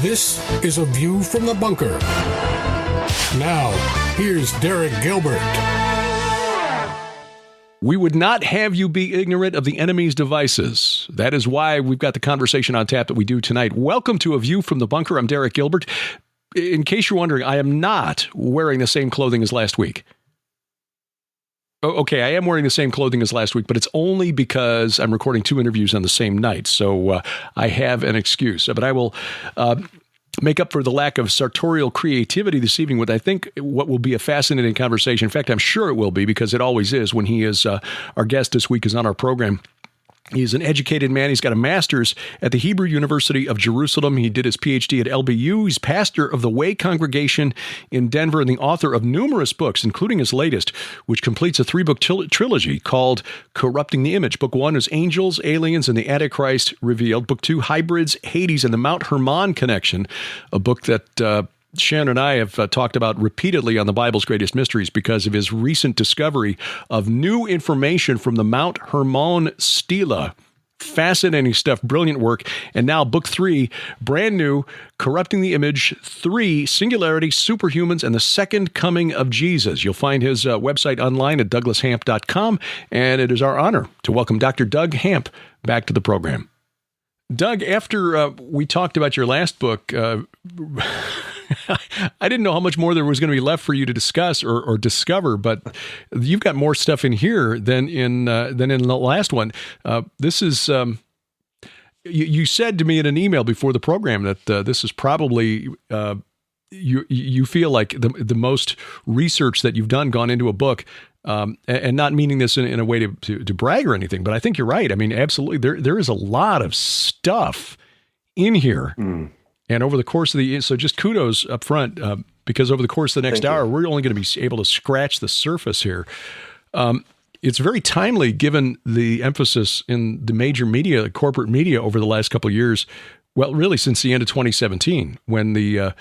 This is A View from the Bunker. Now, here's Derek Gilbert. We would not have you be ignorant of the enemy's devices. That is why we've got the conversation on tap that we do tonight. Welcome to A View from the Bunker. I'm Derek Gilbert. In case you're wondering, I am not wearing the same clothing as last week. Okay, I am wearing the same clothing as last week, but it's only because I'm recording two interviews on the same night, so I have an excuse. But I will make up for the lack of sartorial creativity this evening with, I think, what will be a fascinating conversation. In fact, I'm sure it will be, because it always is when he is our guest this week is on our program. He's an educated man. He's got a master's at the Hebrew University of Jerusalem. He did his PhD at LBU. He's pastor of the Way Congregation in Denver and the author of numerous books, including his latest, which completes a three-book trilogy called Corrupting the Image. Book 1 is Angels, Aliens, and the Antichrist Revealed. Book 2, Hybrids, Hades, and the Mount Hermon Connection, a book that Shannon and I have talked about repeatedly on the Bible's Greatest Mysteries because of his recent discovery of new information from the Mount Hermon stela. Fascinating stuff, brilliant work. And now book 3, brand new, Corrupting the Image 3, Singularity, Superhumans, and the Second Coming of Jesus. You'll find his website online at douglashamp.com, and it is our honor to welcome Dr. Doug Hamp back to the program. Doug, after we talked about your last book, I didn't know how much more there was going to be left for you to discuss or discover, but you've got more stuff in here than in the last one. This is you said to me in an email before the program that this is probably you feel like the most research that you've gone into a book. And not meaning this in a way to brag or anything, but I think you're right. I mean, absolutely, there is a lot of stuff in here. And over the course of so just kudos up front, because over the course of the next hour, we're only going to be able to scratch the surface here. It's very timely given the emphasis in the major media, corporate media over the last couple of years. Well, really since the end of 2017, when the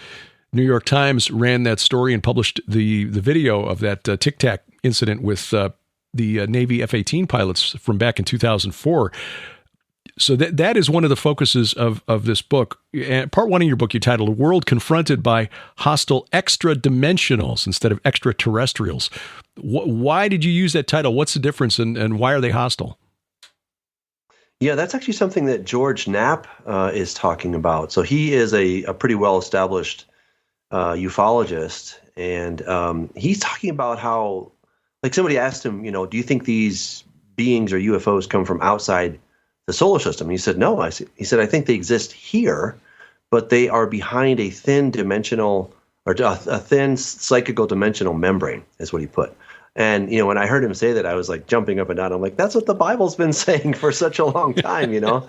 New York Times ran that story and published the video of that Tic Tac incident with the Navy F-18 pilots from back in 2004. So that is one of the focuses of this book. And part 1 of your book, you titled "A World Confronted by Hostile Extra-Dimensionals Instead of Extraterrestrials." Why did you use that title? What's the difference, and why are they hostile? Yeah, that's actually something that George Knapp is talking about. So he is a pretty well-established ufologist, and he's talking about how, like, somebody asked him, do you think these beings or UFOs come from outside the solar system? And he said, no. He said, I think they exist here, but they are behind a thin dimensional, or a thin psychical dimensional membrane, is what he put. And, when I heard him say that, I was like jumping up and down. I'm like, that's what the Bible's been saying for such a long time, and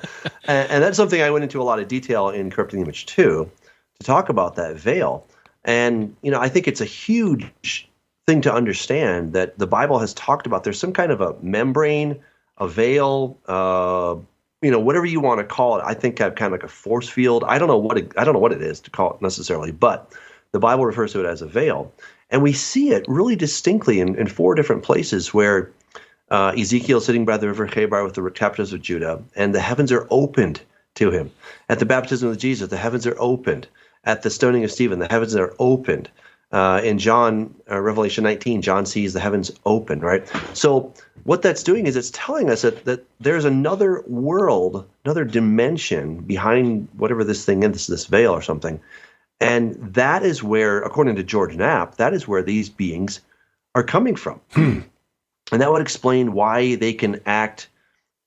that's something I went into a lot of detail in Corrupting the Image 2 to talk about that veil. And, I think it's a huge thing to understand that the Bible has talked about there's some kind of a membrane, a veil, whatever you want to call it. I think kind of like a force field. I don't know what it is to call it necessarily, but the Bible refers to it as a veil. And we see it really distinctly in 4 different places where Ezekiel sitting by the river Chebar with the captives of Judah, and the heavens are opened to him. At the baptism of Jesus, the heavens are opened. At the stoning of Stephen, the heavens are opened. In Revelation 19, John sees the heavens open, right? So what that's doing is it's telling us that there's another world, another dimension behind whatever this thing is, this veil or something. And that is where, according to George Knapp, that is where these beings are coming from. And that would explain why they can act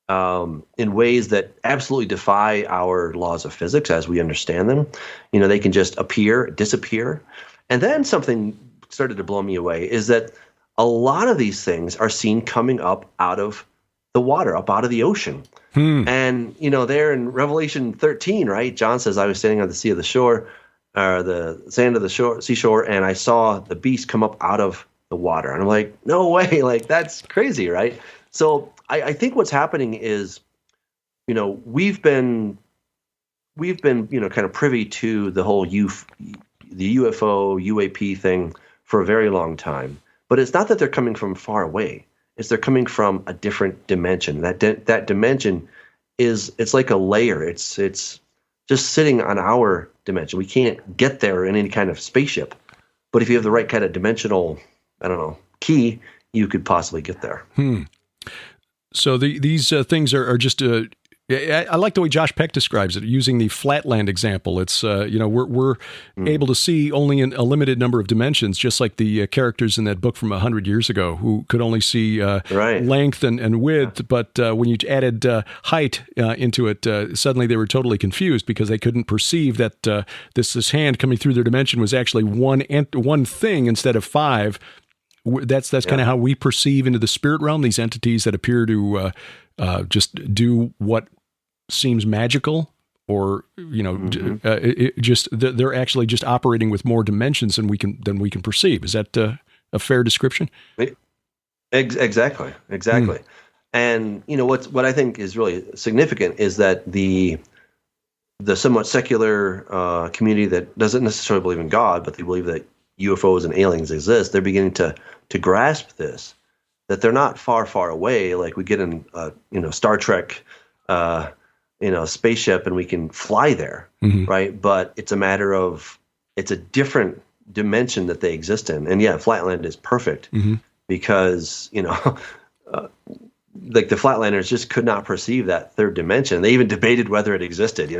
in ways that absolutely defy our laws of physics as we understand them. They can just appear, disappear. And then something started to blow me away is that a lot of these things are seen coming up out of the water, up out of the ocean. And, there in Revelation 13, right, John says, I was standing on the sea of the shore, or the sand of the seashore, and I saw the beast come up out of the water. And I'm like, no way, like, that's crazy, right? So I think what's happening is, we've been kind of privy to the whole the UFO, UAP thing for a very long time. But it's not that they're coming from far away. It's they're coming from a different dimension. That dimension it's like a layer. It's just sitting on our dimension. We can't get there in any kind of spaceship. But if you have the right kind of dimensional, key, you could possibly get there. So these things are just. I like the way Josh Peck describes it, using the Flatland example. It's we're able to see only in a limited number of dimensions, just like the characters in that book from 100 years ago who could only see length and width. But when you added height into it, suddenly they were totally confused because they couldn't perceive that this hand coming through their dimension was actually one thing instead of five. That's kind of how we perceive into the spirit realm, these entities that appear to just do what seems magical, or they're actually just operating with more dimensions than we can perceive. Is that a fair description? Exactly. And what I think is really significant is that the somewhat secular community that doesn't necessarily believe in God, but they believe that UFOs and aliens exist, they're beginning to grasp this, that they're not far away. Like we get in Star Trek spaceship and we can fly there, right? But it's a matter of, it's a different dimension that they exist in. And yeah, Flatland is perfect because like the Flatlanders just could not perceive that third dimension. They even debated whether it existed,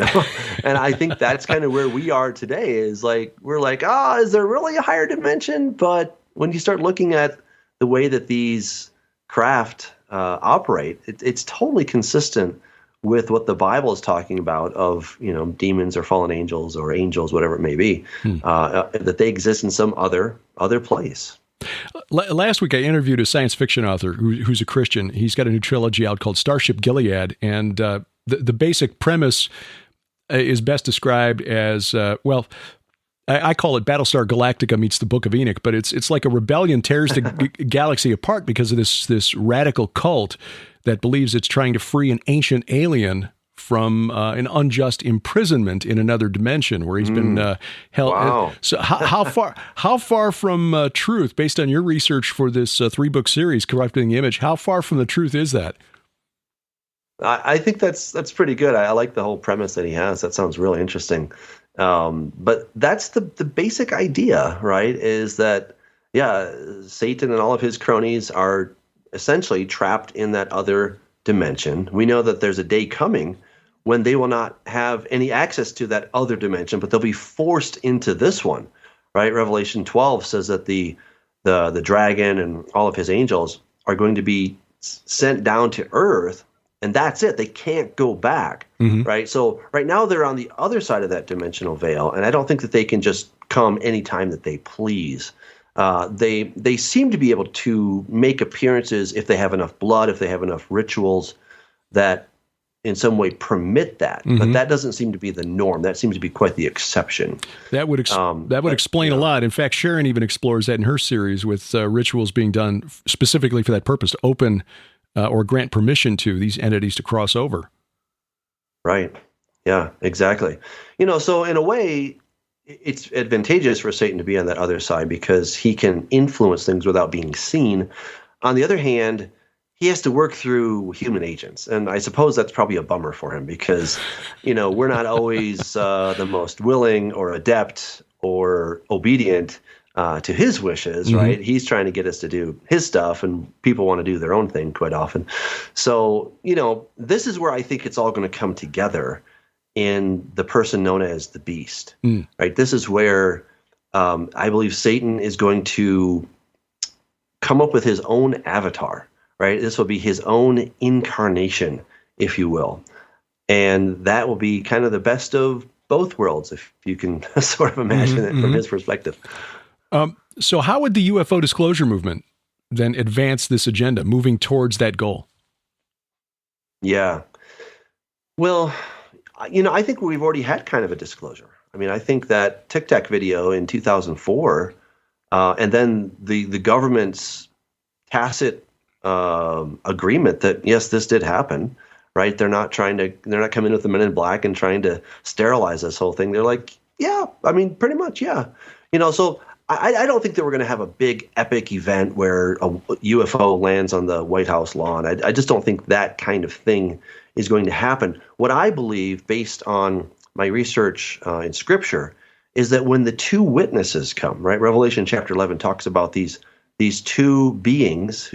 And I think that's kind of where we are today, is like, we're like, is there really a higher dimension? But when you start looking at the way that these craft operate, it's totally consistent with what the Bible is talking about of, demons or fallen angels or angels, whatever it may be, that they exist in some other place. Last week, I interviewed a science fiction author who's a Christian. He's got a new trilogy out called Starship Gilead, and the basic premise is best described as, I call it Battlestar Galactica meets the Book of Enoch, but it's like a rebellion tears the galaxy apart because of this radical cult that believes it's trying to free an ancient alien from an unjust imprisonment in another dimension where he's been held. Wow. So how far from truth, based on your research for this 3-book series, Corrupting the Image, how far from the truth is that? I think that's pretty good. I like the whole premise that he has. That sounds really interesting. But that's the basic idea, right? Is that, Satan and all of his cronies are essentially trapped in that other dimension. We know that there's a day coming when they will not have any access to that other dimension, but they'll be forced into this one, right? Revelation 12 says that the dragon and all of his angels are going to be sent down to earth, and that's it. They can't go back, right? So right now they're on the other side of that dimensional veil, and I don't think that they can just come anytime that they please. They seem to be able to make appearances if they have enough blood, if they have enough rituals that in some way permit that, but that doesn't seem to be the norm. That seems to be quite the exception. That would explain a lot. In fact, Sharon even explores that in her series with rituals being done specifically for that purpose, to open or grant permission to these entities to cross over. Right. Yeah, exactly. So in a way, it's advantageous for Satan to be on that other side because he can influence things without being seen. On the other hand, he has to work through human agents. And I suppose that's probably a bummer for him because, we're not always the most willing or adept or obedient to his wishes, right? He's trying to get us to do his stuff, and people want to do their own thing quite often. So, this is where I think it's all going to come together in the person known as the beast, right? This is where I believe Satan is going to come up with his own avatar, right? This will be his own incarnation, if you will. And that will be kind of the best of both worlds, if you can sort of imagine it from his perspective. So how would the UFO disclosure movement then advance this agenda, moving towards that goal? Yeah. Well, I think we've already had kind of a disclosure. I mean, I think that Tic Tac video in 2004, and then the government's tacit agreement that, yes, this did happen, right? They're not coming with the Men in Black and trying to sterilize this whole thing. They're like, yeah, I mean, pretty much, yeah. So I don't think that we're going to have a big epic event where a UFO lands on the White House lawn. I just don't think that kind of thing is going to happen. What I believe, based on my research in Scripture is that when the two witnesses come, right? Revelation chapter 11 talks about these two beings,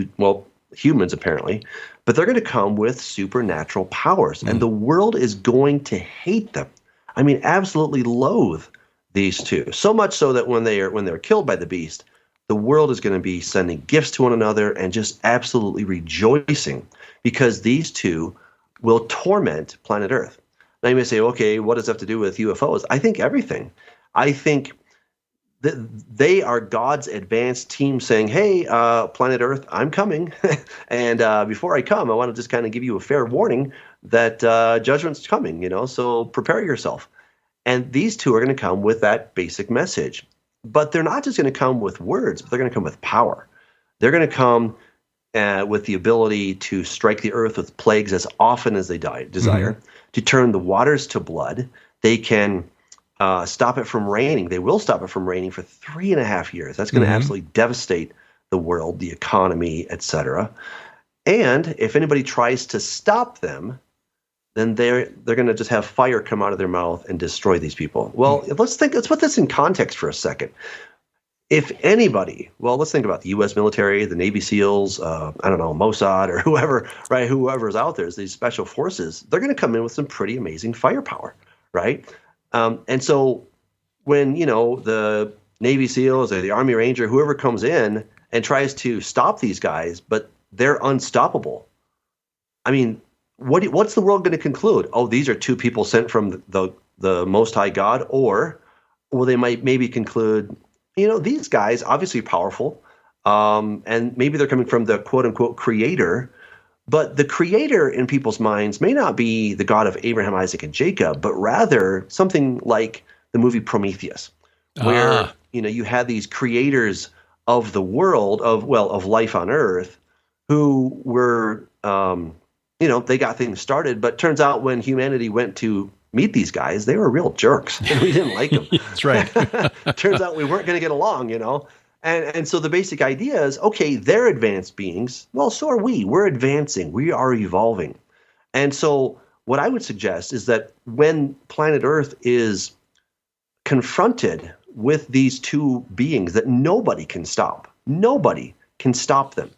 humans apparently, but they're going to come with supernatural powers, and the world is going to hate them. I mean, absolutely loathe these two. So much so that when they're killed by the beast, the world is going to be sending gifts to one another and just absolutely rejoicing because these two will torment planet Earth. Now you may say, okay, what does that have to do with UFOs? I think everything. I think that they are God's advanced team saying, hey, planet Earth, I'm coming. And before I come, I want to just kind of give you a fair warning that judgment's coming, so prepare yourself. And these two are going to come with that basic message. But they're not just going to come with words, but they're going to come with power. They're going to come with the ability to strike the earth with plagues as often as they desire, to turn the waters to blood. They can stop it from raining. They will stop it from raining for 3.5 years. That's going to absolutely devastate the world, the economy, etc. And if anybody tries to stop them, then they're going to just have fire come out of their mouth and destroy these people. Well, let's put this in context for a second. If anybody, let's think about the U.S. military, the Navy SEALs, Mossad or whoever, right? Whoever's out there, these special forces, they're going to come in with some pretty amazing firepower, right? And so when, the Navy SEALs or the Army Ranger, whoever comes in and tries to stop these guys, but they're unstoppable. I mean, what's the world going to conclude? Oh, these are two people sent from the Most High God, or they might maybe conclude, these guys obviously powerful, and maybe they're coming from the quote unquote creator, but the creator in people's minds may not be the God of Abraham, Isaac, and Jacob, but rather something like the movie Prometheus, where you had these creators of the world of life on Earth who were they got things started, but turns out when humanity went to meet these guys, they were real jerks, and we didn't like them. That's right. Turns out we weren't going to get along, And so the basic idea is, okay, they're advanced beings. Well, so are we. We're advancing. We are evolving. And so what I would suggest is that when planet Earth is confronted with these two beings that nobody can stop them.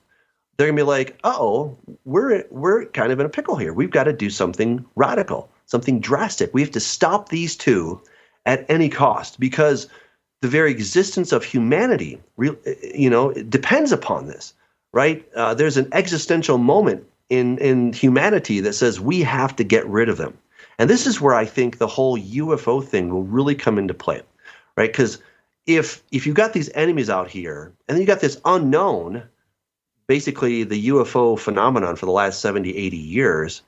They're going to be like, uh-oh, we're kind of in a pickle here. We've got to do something radical, something drastic. We have to stop these two at any cost because the very existence of humanity, depends upon this, right? There's an existential moment in humanity that says we have to get rid of them. And this is where I think the whole UFO thing will really come into play, right? Because if you've got these enemies out here and then you got this unknown, basically the UFO phenomenon for the last 70, 80 years.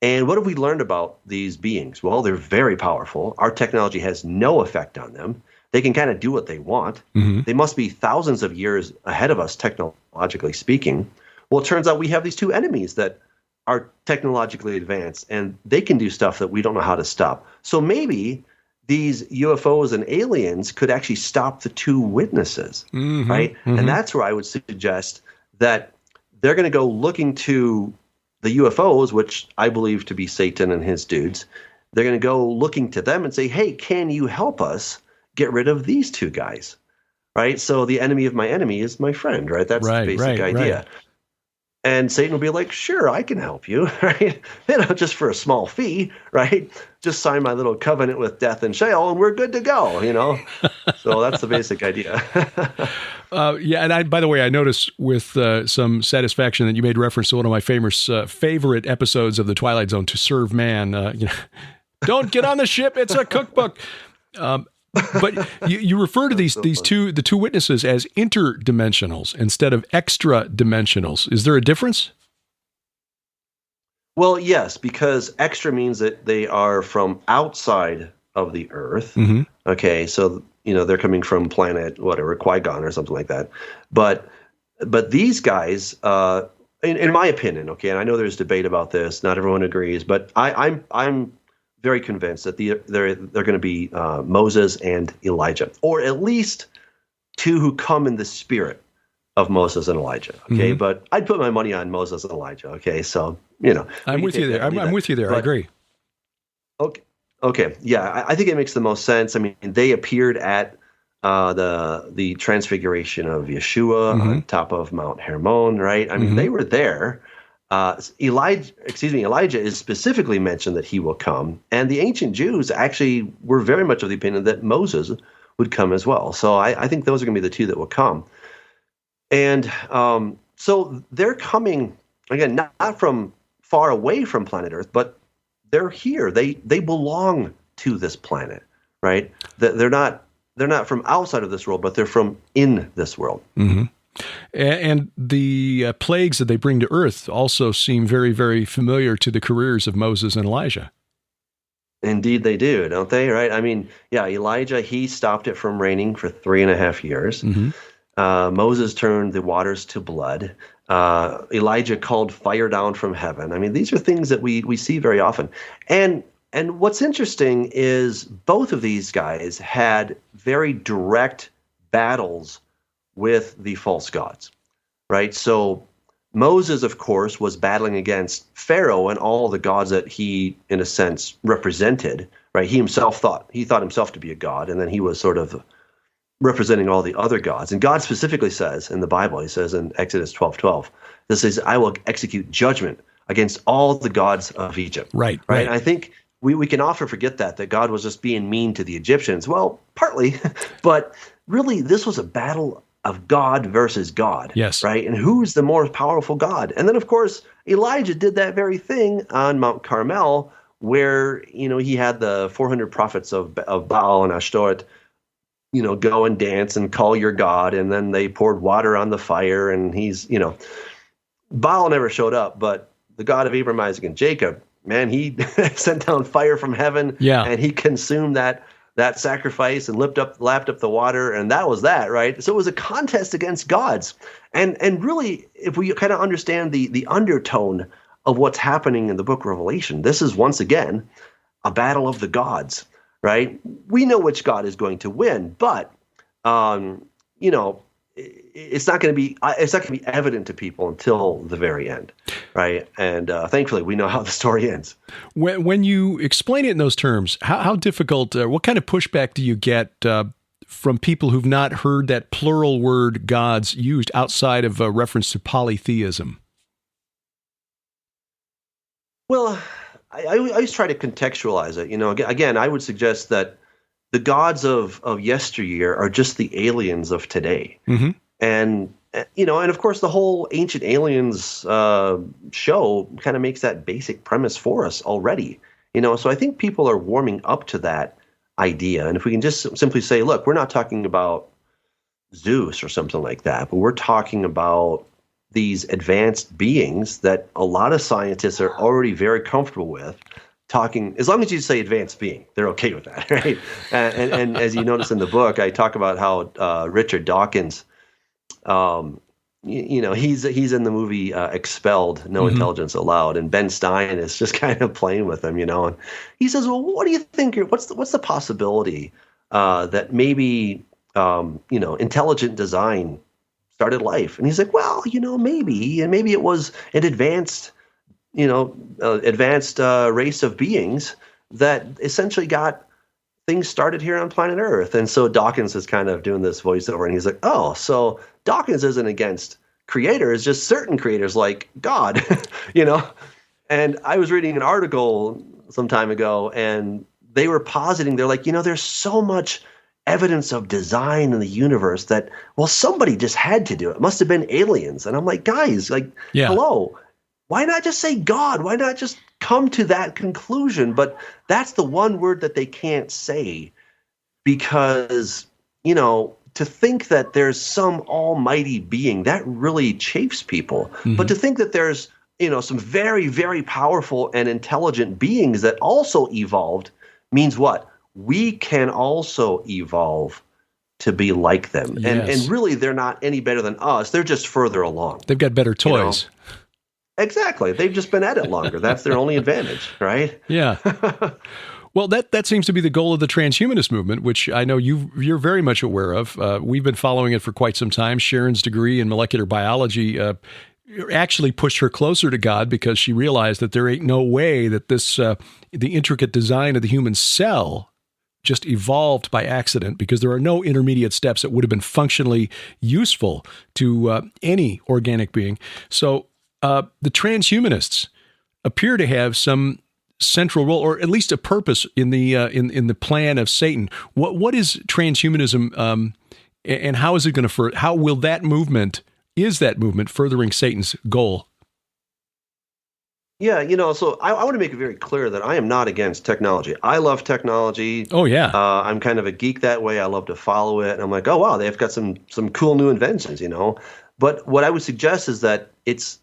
And what have we learned about these beings? Well, they're very powerful. Our technology has no effect on them. They can kind of do what they want. They must be thousands of years ahead of us, technologically speaking. Well, it turns out we have these two enemies that are technologically advanced, and they can do stuff that we don't know how to stop. So maybe these UFOs and aliens could actually stop the two witnesses, right? And that's where I would suggest that they're going to go looking to the UFOs, which I believe to be Satan and his dudes. They're going to go looking to them and say, hey, can you help us get rid of these two guys, right? So the enemy of my enemy is my friend, right? That's the basic idea. Right. And Satan will be like, sure, I can help you, right? Just for a small fee, right? Just sign my little covenant with death and Sheol, and we're good to go, So that's the basic idea. And by the way, I noticed with some satisfaction that you made reference to one of my favorite episodes of The Twilight Zone, To Serve Man. Don't get on the ship; it's a cookbook. But you refer to the two witnesses as interdimensionals instead of extra-dimensionals. Is there a difference? Well, yes, because extra means that they are from outside of the Earth. Okay, so they're coming from planet whatever, Qui-Gon or something like that. But these guys, in my opinion, okay, and I know there's debate about this. Not everyone agrees, but I'm very convinced that they're going to be Moses and Elijah, or at least two who come in the spirit of Moses and Elijah. Okay, but I'd put my money on Moses and Elijah. Okay, so I'm with you there. I'm with you there. I agree. Okay. Okay, yeah, I think it makes the most sense. I mean, they appeared at the transfiguration of Yeshua on top of Mount Hermon, right? I mean, they were there. Elijah is specifically mentioned that he will come, and the ancient Jews actually were very much of the opinion that Moses would come as well. So I think those are going to be the two that will come. And so they're coming, again, not from far away from planet Earth, but they're here. They belong to this planet, right? They're not from outside of this world, but they're from in this world. Mm-hmm. And the plagues that they bring to Earth also seem very, very familiar to the careers of Moses and Elijah. Indeed they do, don't they? Right? I mean, yeah, Elijah, he stopped it from raining for 3.5 years. Moses turned the waters to blood. Elijah called fire down from heaven. I mean, these are things that we see very often. And what's interesting is both of these guys had very direct battles with the false gods, right? So Moses, of course, was battling against Pharaoh and all the gods that he, in a sense, represented, right? He thought himself to be a god, and then he was sort of representing all the other gods. And God specifically says in the Bible, he says in Exodus 12:12, this says, I will execute judgment against all the gods of Egypt. Right. And I think we can often forget that God was just being mean to the Egyptians. Well, partly, but really this was a battle of God versus God. Yes. Right? And who's the more powerful God? And then, of course, Elijah did that very thing on Mount Carmel, where, he had the 400 prophets of Baal and Ashtoreth, go and dance and call your God. And then they poured water on the fire, and Baal never showed up, but the God of Abraham, Isaac, and Jacob, man, he sent down fire from heaven, and he consumed that sacrifice and lapped up the water, and that was that, right? So it was a contest against gods. And really, if we kind of understand the undertone of what's happening in the book of Revelation, this is once again a battle of the gods, right? We know which God is going to win, but it's not going to be evident to people until the very end, right? And thankfully, we know how the story ends. When you explain it in those terms, how difficult? What kind of pushback do you get from people who've not heard that plural word "gods" used outside of a reference to polytheism? Well, I always try to contextualize it. Again, I would suggest that the gods of yesteryear are just the aliens of today. Mm-hmm. And of course, the whole Ancient Aliens show kind of makes that basic premise for us already. So I think people are warming up to that idea. And if we can just simply say, look, we're not talking about Zeus or something like that, but we're talking about these advanced beings that a lot of scientists are already very comfortable with. Talking, as long as you say advanced being, they're okay with that, right? And as you notice in the book, I talk about how Richard Dawkins, he's in the movie Expelled, No Intelligence Allowed, and Ben Stein is just kind of playing with him, and he says, "Well, what do you think? What's the possibility that maybe intelligent design started life?" And he's like, "Well, maybe, and maybe it was an advanced race of beings that essentially got things started here on planet Earth." And so Dawkins is kind of doing this voiceover, and he's like, "Oh, so Dawkins isn't against creators, just certain creators like God," And I was reading an article some time ago, and they were positing, they're like, there's so much evidence of design in the universe that, well, somebody just had to do it. It must have been aliens. And I'm like, guys, hello. Why not just say God? Why not just come to that conclusion? But that's the one word that they can't say, because, to think that there's some almighty being, that really chafes people. Mm-hmm. But to think that there's, some very, very powerful and intelligent beings that also evolved means what? We can also evolve to be like them. Yes. And really, they're not any better than us. They're just further along. They've got better toys. Exactly. They've just been at it longer. That's their only advantage, right? Yeah. Well, that seems to be the goal of the transhumanist movement, which I know you're very much aware of. We've been following it for quite some time. Sharon's degree in molecular biology actually pushed her closer to God because she realized that there ain't no way that this the intricate design of the human cell just evolved by accident, because there are no intermediate steps that would have been functionally useful to any organic being. So the transhumanists appear to have some central role, or at least a purpose in the plan of Satan. What is transhumanism, and how is it going to how will that movement furthering Satan's goal? Yeah, so I want to make it very clear that I am not against technology. I love technology. Oh, yeah. I'm kind of a geek that way. I love to follow it. And I'm like, oh, wow, they've got some cool new inventions, But what I would suggest is that it's,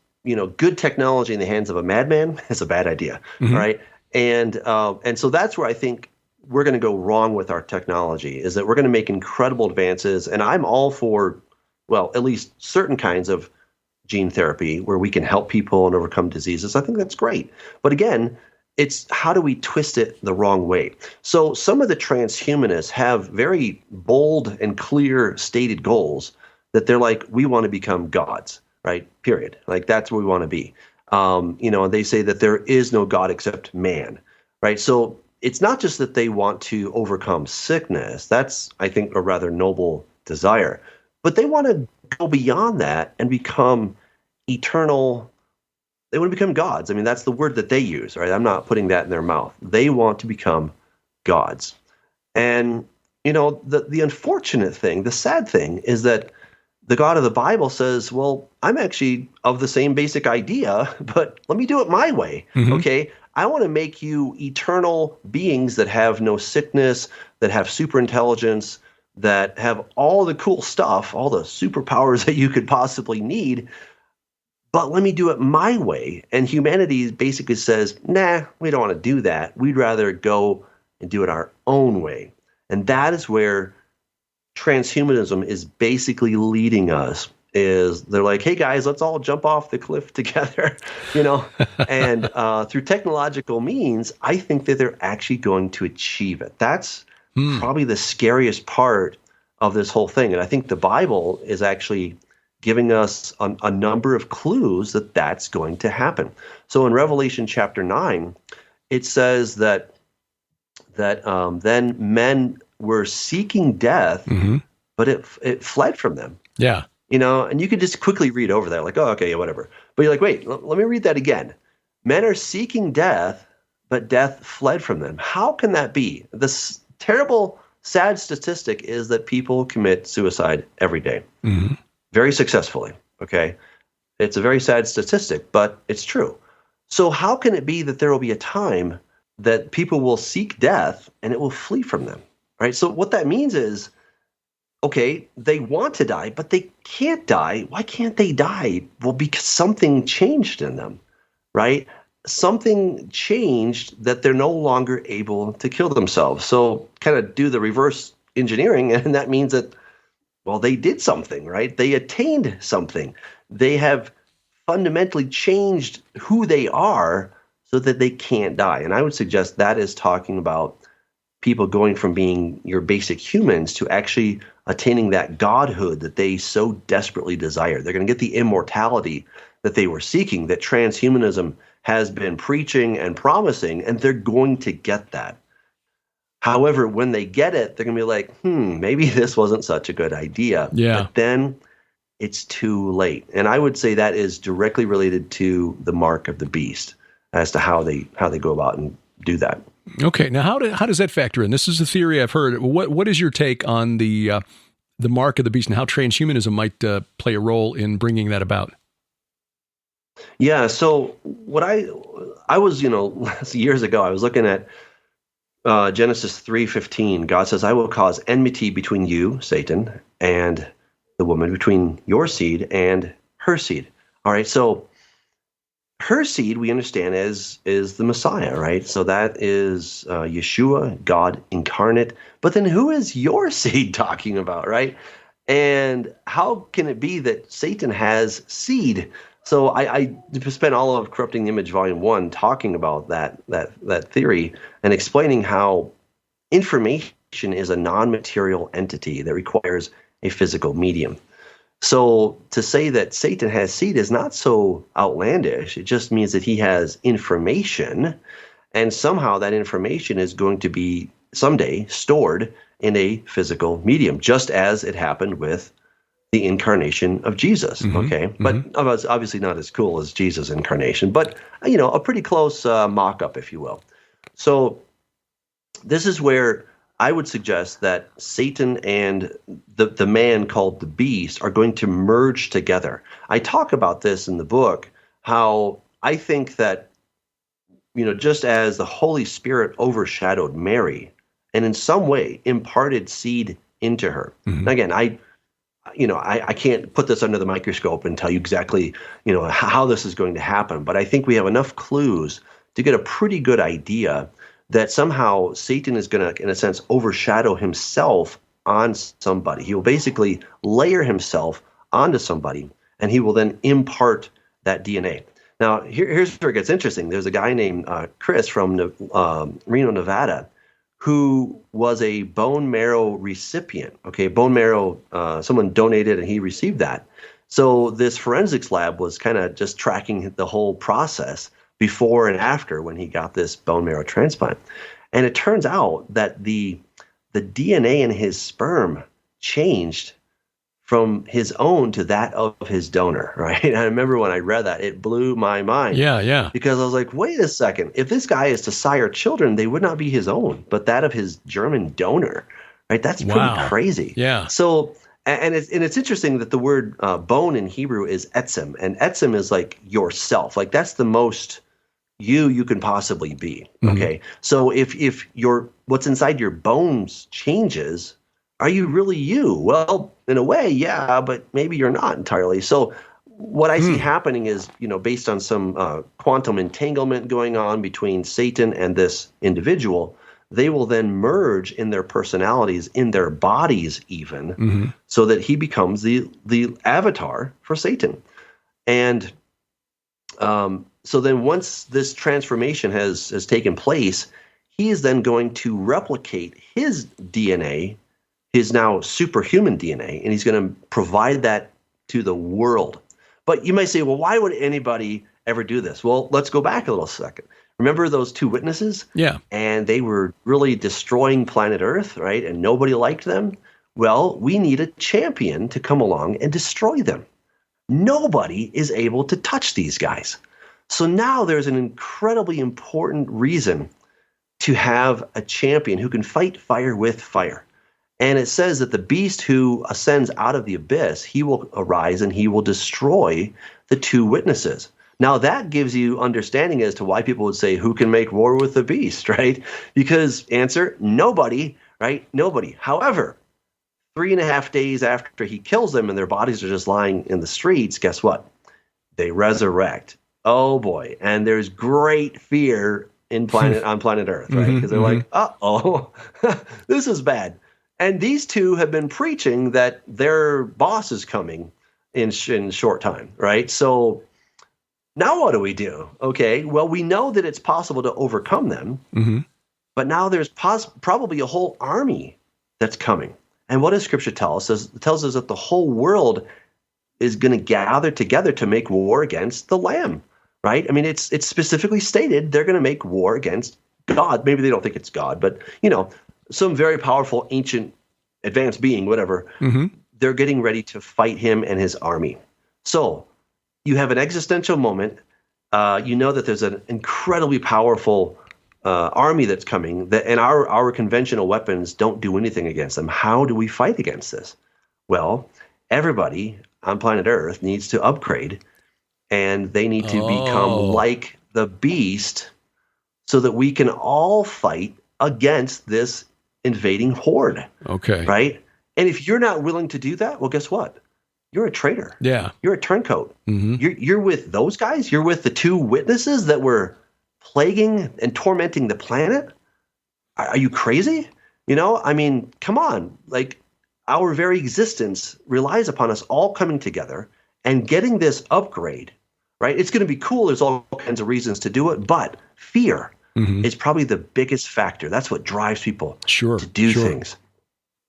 good technology in the hands of a madman is a bad idea, right? And so that's where I think we're going to go wrong with our technology, is that we're going to make incredible advances. And I'm all for, well, at least certain kinds of gene therapy where we can help people and overcome diseases. I think that's great. But again, it's how do we twist it the wrong way? So some of the transhumanists have very bold and clear stated goals that they're like, we want to become gods, right? Period. Like that's where we want to be. And they say that there is no God except man, right? So it's not just that they want to overcome sickness. That's, I think, a rather noble desire. But they want to go beyond that and become eternal. They want to become gods. I mean, that's the word that they use, right? I'm not putting that in their mouth. They want to become gods. And, the unfortunate thing, the sad thing, is that the God of the Bible says, well, I'm actually of the same basic idea, but let me do it my way, okay? I want to make you eternal beings that have no sickness, that have super intelligence, that have all the cool stuff, all the superpowers that you could possibly need, but let me do it my way. And humanity basically says, nah, we don't want to do that. We'd rather go and do it our own way. And that is where transhumanism is basically leading us. Is they're like, hey guys, let's all jump off the cliff together, and through technological means, I think that they're actually going to achieve it. That's probably the scariest part of this whole thing. And I think the Bible is actually giving us a number of clues that that's going to happen. So in Revelation chapter 9, it says that then men were seeking death, but it fled from them. Yeah. And you could just quickly read over that, like, oh, okay, yeah, whatever. But you're like, wait, let me read that again. Men are seeking death, but death fled from them. How can that be? This terrible, sad statistic is that people commit suicide every day, very successfully, okay? It's a very sad statistic, but it's true. So how can it be that there will be a time that people will seek death and it will flee from them, right? So what that means is, okay, they want to die, but they can't die. Why can't they die? Well, because something changed in them, right? Something changed that they're no longer able to kill themselves. So kind of do the reverse engineering, and that means that, well, they did something, right? They attained something. They have fundamentally changed who they are so that they can't die. And I would suggest that is talking about people going from being your basic humans to actually attaining that godhood that they so desperately desire. They're going to get the immortality that they were seeking, that transhumanism has been preaching and promising, and they're going to get that. However, when they get it, they're going to be like, maybe this wasn't such a good idea. Yeah. But then it's too late. And I would say that is directly related to the mark of the beast as to how they go about and do that. Okay, now how does that factor in? This is a theory I've heard. What is your take on the mark of the beast and how transhumanism might play a role in bringing that about? Yeah, so what I was, years ago, I was looking at Genesis 3:15. God says, "I will cause enmity between you, Satan, and the woman, between your seed and her seed." All right, so her seed, we understand, is the Messiah, right? So that is Yeshua, God incarnate. But then who is your seed talking about, right? And how can it be that Satan has seed? So I spent all of Corrupting the Image Volume 1 talking about that theory and explaining how information is a non-material entity that requires a physical medium. So to say that Satan has seed is not so outlandish. It just means that he has information, and somehow that information is going to be someday stored in a physical medium, just as it happened with the incarnation of Jesus. Okay, but obviously not as cool as Jesus' incarnation, but a pretty close mock-up, if you will. So this is where I would suggest that Satan and the man called the beast are going to merge together. I talk about this in the book, how I think that, just as the Holy Spirit overshadowed Mary and in some way imparted seed into her. Again, I can't put this under the microscope and tell you exactly, how this is going to happen, but I think we have enough clues to get a pretty good idea that somehow Satan is going to, in a sense, overshadow himself on somebody. He will basically layer himself onto somebody, and he will then impart that DNA. Now, here's where it gets interesting. There's a guy named Chris from Reno, Nevada, who was a bone marrow recipient. Okay, bone marrow, someone donated and he received that. So this forensics lab was kind of just tracking the whole process before and after when he got this bone marrow transplant. And it turns out that the DNA in his sperm changed from his own to that of his donor, right? And I remember when I read that, it blew my mind. Yeah. Because I was like, wait a second. If this guy is to sire children, they would not be his own, but that of his German donor, right? That's pretty crazy. Yeah. So, and it's interesting that the word bone in Hebrew is etzem, and etzem is like yourself. Like that's the most you can possibly be, okay? So if what's inside your bones changes, are you really you? Well, in a way, yeah, but maybe you're not entirely. So what I see happening is, based on some quantum entanglement going on between Satan and this individual, they will then merge in their personalities, in their bodies even, so that he becomes the avatar for Satan. And so then once this transformation has taken place, he is then going to replicate his DNA, his now superhuman DNA, and he's going to provide that to the world. But you might say, well, why would anybody ever do this? Well, let's go back a little second. Remember those two witnesses? Yeah. And they were really destroying planet Earth, right? And nobody liked them. Well, we need a champion to come along and destroy them. Nobody is able to touch these guys. So now there's an incredibly important reason to have a champion who can fight fire with fire. And it says that the beast who ascends out of the abyss, he will arise and he will destroy the two witnesses. Now that gives you understanding as to why people would say, who can make war with the beast, right? Because answer, nobody, right? Nobody. However, 3.5 days after he kills them and their bodies are just lying in the streets, guess what? They resurrect. Oh boy. And there's great fear on planet Earth, right? Because they're like, uh-oh, this is bad. And these two have been preaching that their boss is coming in short time, right? So now what do we do? Okay, well, we know that it's possible to overcome them, but now there's probably a whole army that's coming. And what does Scripture tell us? It tells us that the whole world is going to gather together to make war against the Lamb, right? I mean, it's specifically stated they're going to make war against God. Maybe they don't think it's God, but, some very powerful, ancient, advanced being, whatever, they're getting ready to fight him and his army. So you have an existential moment. You know that there's an incredibly powerful army that's coming, and our conventional weapons don't do anything against them. How do we fight against this? Well, everybody on planet Earth needs to upgrade, and they need to become like the beast so that we can all fight against this invading horde. Okay. Right? And if you're not willing to do that, well, guess what? You're a traitor. Yeah. You're a turncoat. You're with those guys? You're with the two witnesses that were plaguing and tormenting the planet? Are you crazy? I mean, come on. Like, our very existence relies upon us all coming together and getting this upgrade, right? It's going to be cool. There's all kinds of reasons to do it, but fear is probably the biggest factor. That's what drives people to do things.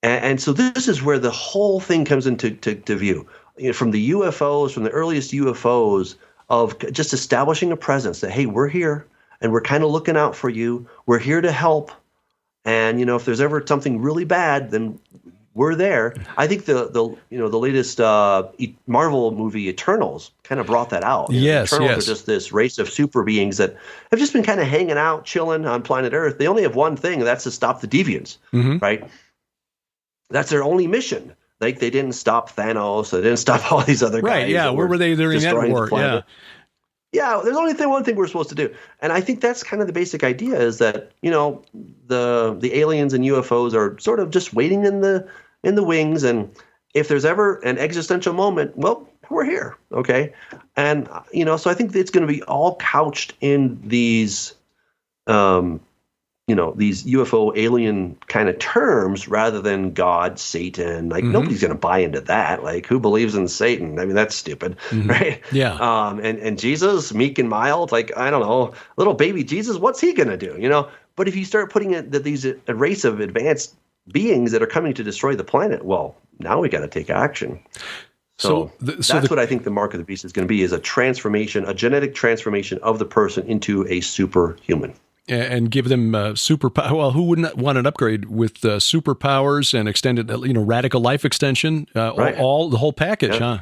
And so this is where the whole thing comes into view. from the UFOs, from the earliest UFOs, of just establishing a presence that, hey, we're here and we're kind of looking out for you. We're here to help. And, if there's ever something really bad, then we're there. I think the latest Marvel movie Eternals kind of brought that out. Yes, Eternals are just this race of super beings that have just been kind of hanging out, chilling on planet Earth. They only have one thing, and that's to stop the deviants, right? That's their only mission. Like, they didn't stop Thanos, they didn't stop all these other guys. Right, yeah. Where were they during that war? Yeah. Yeah, there's only one thing we're supposed to do. And I think that's kind of the basic idea, is that, the aliens and UFOs are sort of just waiting in the wings, and if there's ever an existential moment, well, we're here, okay? And so I think it's going to be all couched in these these UFO alien kind of terms rather than God, Satan. Like, nobody's going to buy into that. Like, who believes in Satan? I mean, that's stupid, right? Yeah. And Jesus, meek and mild, like, I don't know, little baby Jesus, what's he going to do? But if you start putting it that these a race of advanced beings that are coming to destroy the planet, well, now we got to take action. So that's what I think the mark of the beast is going to be, is a transformation, a genetic transformation of the person into a superhuman. And give them superpower. Well, who wouldn't want an upgrade with superpowers and extended, radical life extension, right. all the whole package, huh?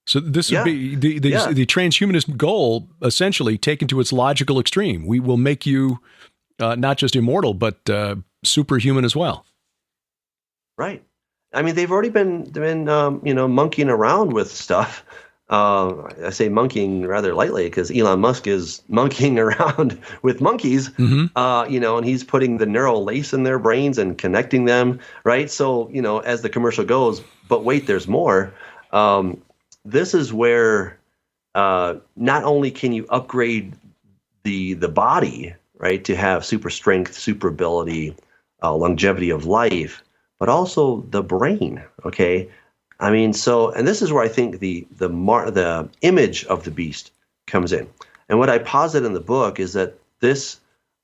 So this would be the transhumanist goal, essentially taken to its logical extreme. We will make you not just immortal, but superhuman as well. Right. I mean, they've already been monkeying around with stuff. I say monkeying rather lightly, because Elon Musk is monkeying around with monkeys, and he's putting the neural lace in their brains and connecting them, right? So, as the commercial goes, but wait, there's more. This is where not only can you upgrade the body, right, to have super strength, super ability, longevity of life, but also the brain, okay? I mean, and this is where I think the image of the beast comes in. And what I posit in the book is that this,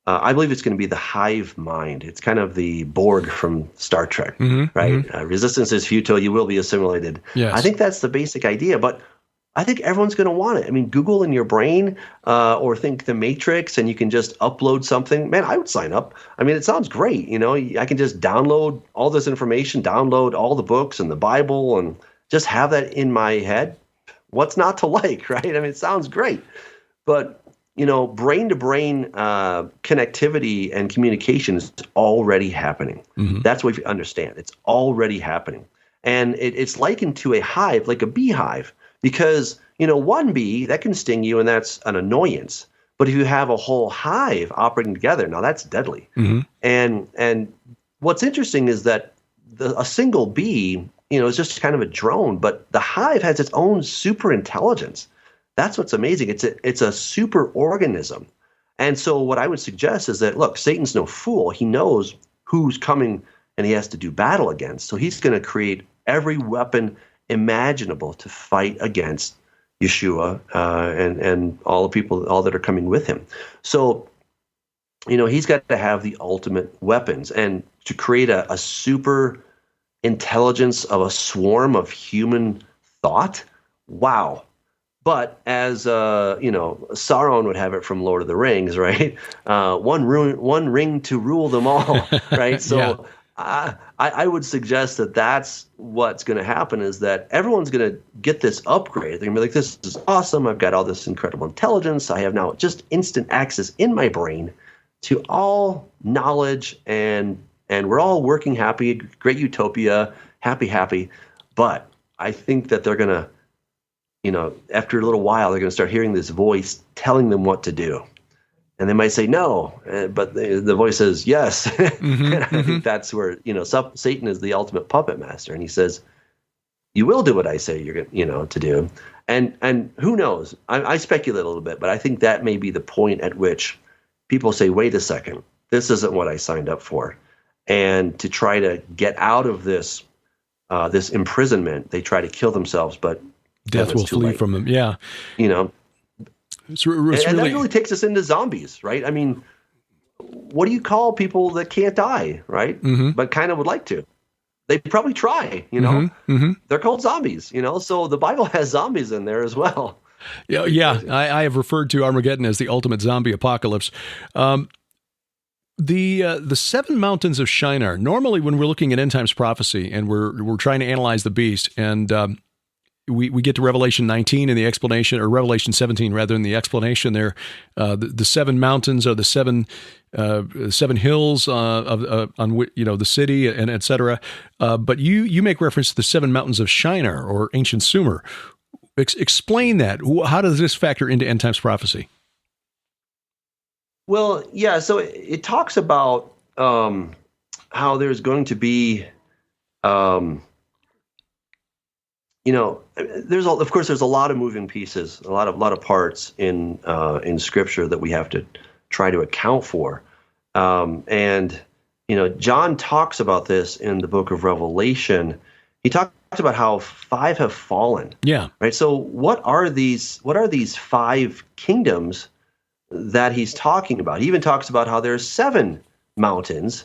I believe it's going to be the hive mind. It's kind of the Borg from Star Trek, right? Resistance is futile, you will be assimilated. Yes. I think that's the basic idea, but I think everyone's going to want it. I mean, Google in your brain, or think the Matrix, and you can just upload something. Man, I would sign up. I mean, it sounds great. I can just download all this information, download all the books and the Bible, and just have that in my head. What's not to like, right? I mean, it sounds great. But, brain-to-brain connectivity and communication is already happening. That's what you understand. It's already happening. And it's likened to a hive, like a beehive. Because, one bee, that can sting you, and that's an annoyance. But if you have a whole hive operating together, now that's deadly. And what's interesting is that a single bee, is just kind of a drone, but the hive has its own super intelligence. That's what's amazing. It's a super organism. And so what I would suggest is that, look, Satan's no fool. He knows who's coming and he has to do battle against. So he's going to create every weapon imaginable to fight against Yeshua and all the people, all that are coming with him. So, he's got to have the ultimate weapons, and to create a super intelligence of a swarm of human thought. Wow. But as Sauron would have it from Lord of the Rings, right? One ring to rule them all, right? So. I would suggest that that's what's going to happen, is that everyone's going to get this upgrade. They're going to be like, this is awesome. I've got all this incredible intelligence. I have now just instant access in my brain to all knowledge, and we're all working happy, great utopia, happy. But I think that they're going to, after a little while, they're going to start hearing this voice telling them what to do. And they might say no, but the voice says yes. And I think that's where, Satan is the ultimate puppet master. And he says, you will do what I say you're going to do. And who knows? I speculate a little bit, but I think that may be the point at which people say, wait a second, this isn't what I signed up for. And to try to get out of this imprisonment, they try to kill themselves, but death will flee from them. Yeah. And that really takes us into zombies, right? I mean, what do you call people that can't die, right? But kind of would like to? they probably try, They're called zombies, so the Bible has zombies in there as well. Yeah. I have referred to Armageddon as the ultimate zombie apocalypse. The seven mountains of Shinar. Normally, when we're looking at end times prophecy and we're trying to analyze the beast, and we get to Revelation 19 and the explanation, or Revelation 17 rather, than the explanation there. The seven mountains are the seven hills on the city, and etc. But you make reference to the seven mountains of Shinar, or ancient Sumer. Explain that. How does this factor into end times prophecy? Well, yeah. So it talks about how there's going to be. There's a lot of moving pieces, a lot of parts in Scripture that we have to try to account for, and John talks about this in the book of Revelation. He talks about how five have fallen. Yeah. Right. So what are these five kingdoms that he's talking about? He even talks about how there's seven mountains,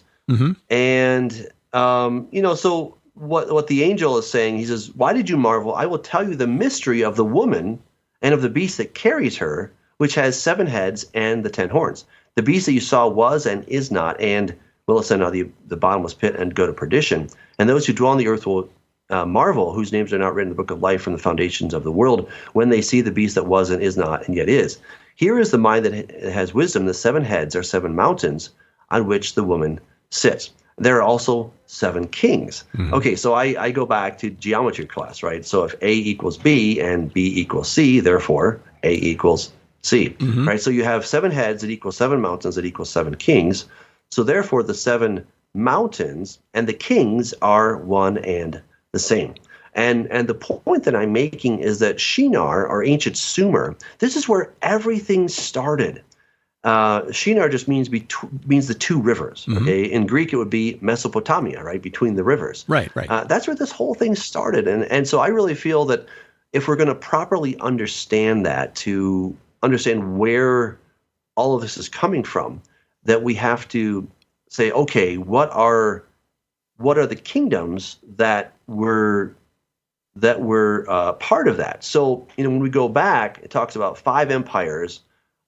and so. What the angel is saying, he says, "Why did you marvel? I will tell you the mystery of the woman and of the beast that carries her, which has seven heads and the 10 horns. The beast that you saw was and is not, and will ascend out of the bottomless pit and go to perdition. And those who dwell on the earth will marvel, whose names are not written in the book of life from the foundations of the world, when they see the beast that was and is not and yet is. Here is the mind that has wisdom. The seven heads are seven mountains on which the woman sits. There are also seven kings." Okay, so I go back to geometry class, right? So if A equals B and B equals C, therefore A equals C, right? So you have seven heads that equal seven mountains that equal seven kings. So therefore the seven mountains and the kings are one and the same. And the point that I'm making is that Shinar, or ancient Sumer, this is where everything started. Shinar just means the two rivers. Okay, in Greek it would be Mesopotamia, right, between the rivers. Right. That's where this whole thing started, and so I really feel that if we're going to properly understand that, to understand where all of this is coming from, that we have to say, okay, what are the kingdoms that were part of that? So when we go back, it talks about five empires.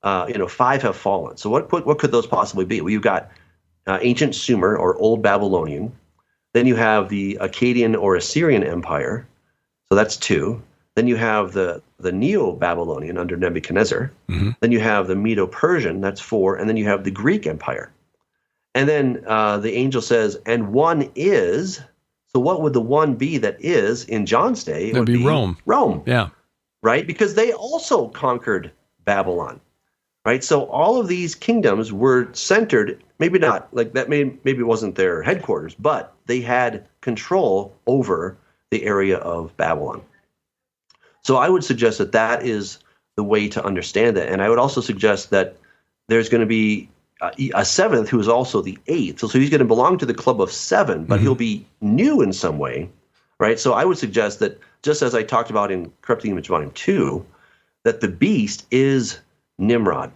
Five have fallen. So what could those possibly be? Well, you've got ancient Sumer, or Old Babylonian. Then you have the Akkadian or Assyrian Empire. So that's two. Then you have the Neo-Babylonian under Nebuchadnezzar. Then you have the Medo-Persian. That's four. And then you have the Greek Empire. And then the angel says, and one is. So what would the one be that is in John's day? It would be Rome. Rome. Yeah. Right? Because they also conquered Babylon. Right, so all of these kingdoms were centered, maybe not like that, maybe wasn't their headquarters, but they had control over the area of Babylon. So I would suggest that is the way to understand it, and I would also suggest that there's going to be a seventh who is also the eighth. So he's going to belong to the club of seven, but he'll be new in some way, right? So I would suggest that, just as I talked about in Corrupting Image Volume 2, that the beast is Nimrod.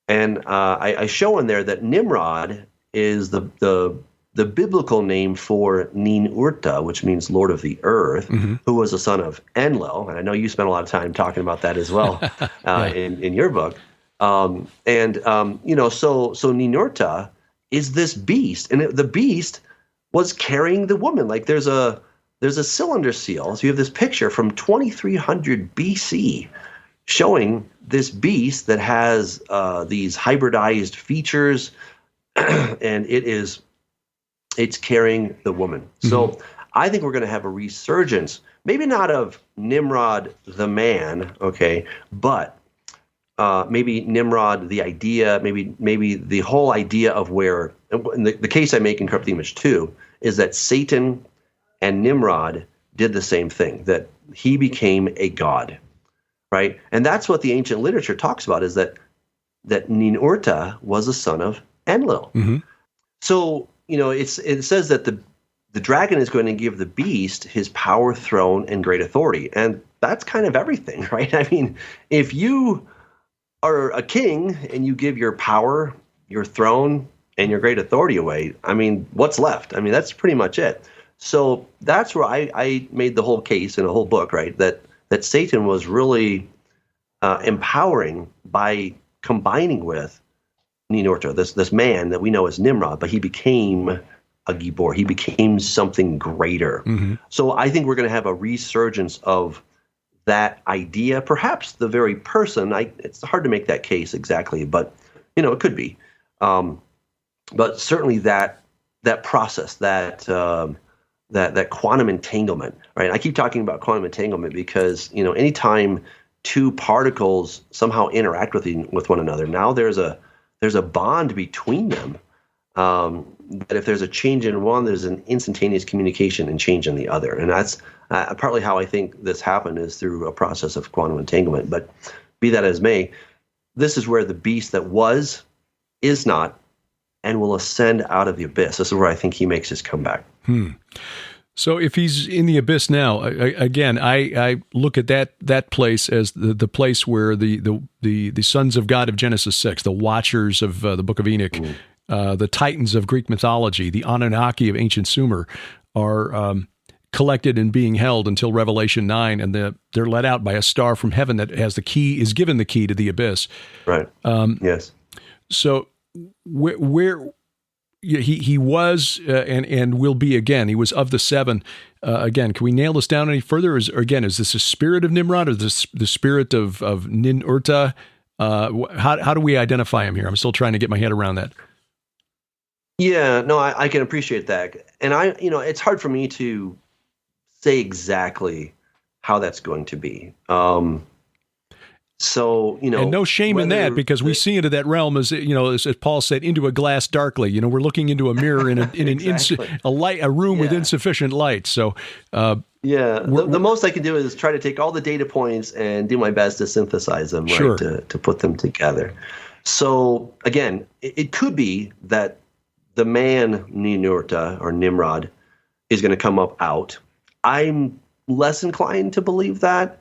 And I show in there that Nimrod is the biblical name for Ninurta, which means Lord of the Earth, who was a son of Enlil. And I know you spent a lot of time talking about that as well in your book. So Ninurta is this beast, and the beast was carrying the woman. Like there's a cylinder seal. So you have this picture from 2300 BC showing this beast that has these hybridized features, and it's carrying the woman. So I think we're going to have a resurgence, maybe not of Nimrod the man, okay, but maybe Nimrod the idea, maybe the whole idea of where, and the case I make in Corrupt the Image 2 is that Satan and Nimrod did the same thing, that he became a god. Right, and that's what the ancient literature talks about, is that Ninurta was a son of Enlil. So it says that the dragon is going to give the beast his power, throne, and great authority, and that's kind of everything, right? I mean, if you are a king and you give your power, your throne, and your great authority away, I mean, what's left? I mean, that's pretty much it. So that's where I made the whole case in a whole book, right? That Satan was really empowering by combining with Ninurta, this man that we know as Nimrod, but he became a Gibor. He became something greater. Mm-hmm. So I think we're going to have a resurgence of that idea, perhaps the very person. It's hard to make that case exactly, but it could be. But certainly that process, that quantum entanglement, right? I keep talking about quantum entanglement because anytime two particles somehow interact with one another, now there's a bond between them. That if there's a change in one, there's an instantaneous communication and change in the other, and that's partly how I think this happened is through a process of quantum entanglement. But be that as may, this is where the beast that was, is not, and will ascend out of the abyss. This is where I think he makes his comeback. So if he's in the abyss now, again, I look at that place as the place where the sons of God of Genesis 6, the watchers of the Book of Enoch, the Titans of Greek mythology, the Anunnaki of ancient Sumer, are collected and being held until Revelation 9, and they're let out by a star from heaven that has the key, is given the key to the abyss. Right. Yes. So where he was and will be again. He was of the seven. Again, can we nail this down any further? Is this a spirit of Nimrod or the spirit of Ninurta? How do we identify him here? I'm still trying to get my head around that. Yeah, no, I can appreciate that, and it's hard for me to say exactly how that's going to be. So, and no shame in that, because we see into that realm as Paul said, into a glass darkly. We're looking into a mirror in exactly. a room with insufficient light. So, the most I can do is try to take all the data points and do my best to synthesize them, sure, right, to put them together. So again, it could be that the man Ninurta or Nimrod is going to come up out. I'm less inclined to believe that.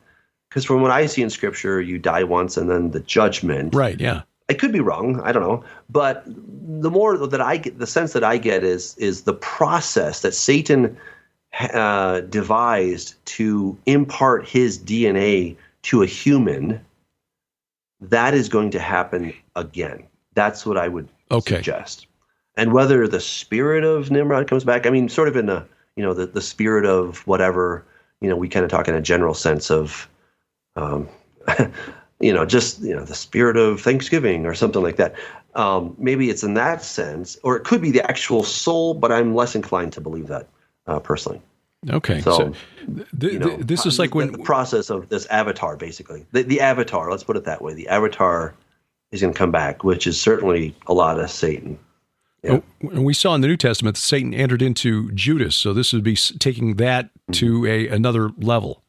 Because from what I see in Scripture, you die once and then the judgment. Right, yeah. I could be wrong. I don't know. But the more that I get, the sense that I get is the process that Satan devised to impart his DNA to a human, that is going to happen again. That's what I would suggest. And whether the spirit of Nimrod comes back, I mean, sort of in the spirit of whatever, we kind of talk in a general sense of, the spirit of Thanksgiving or something like that. Maybe it's in that sense, or it could be the actual soul, but I'm less inclined to believe that personally. Okay. So this is like when the process of this avatar, basically the avatar, let's put it that way. The avatar is going to come back, which is certainly a lot of Satan. Yeah. And we saw in the New Testament that Satan entered into Judas. So this would be taking that to another level.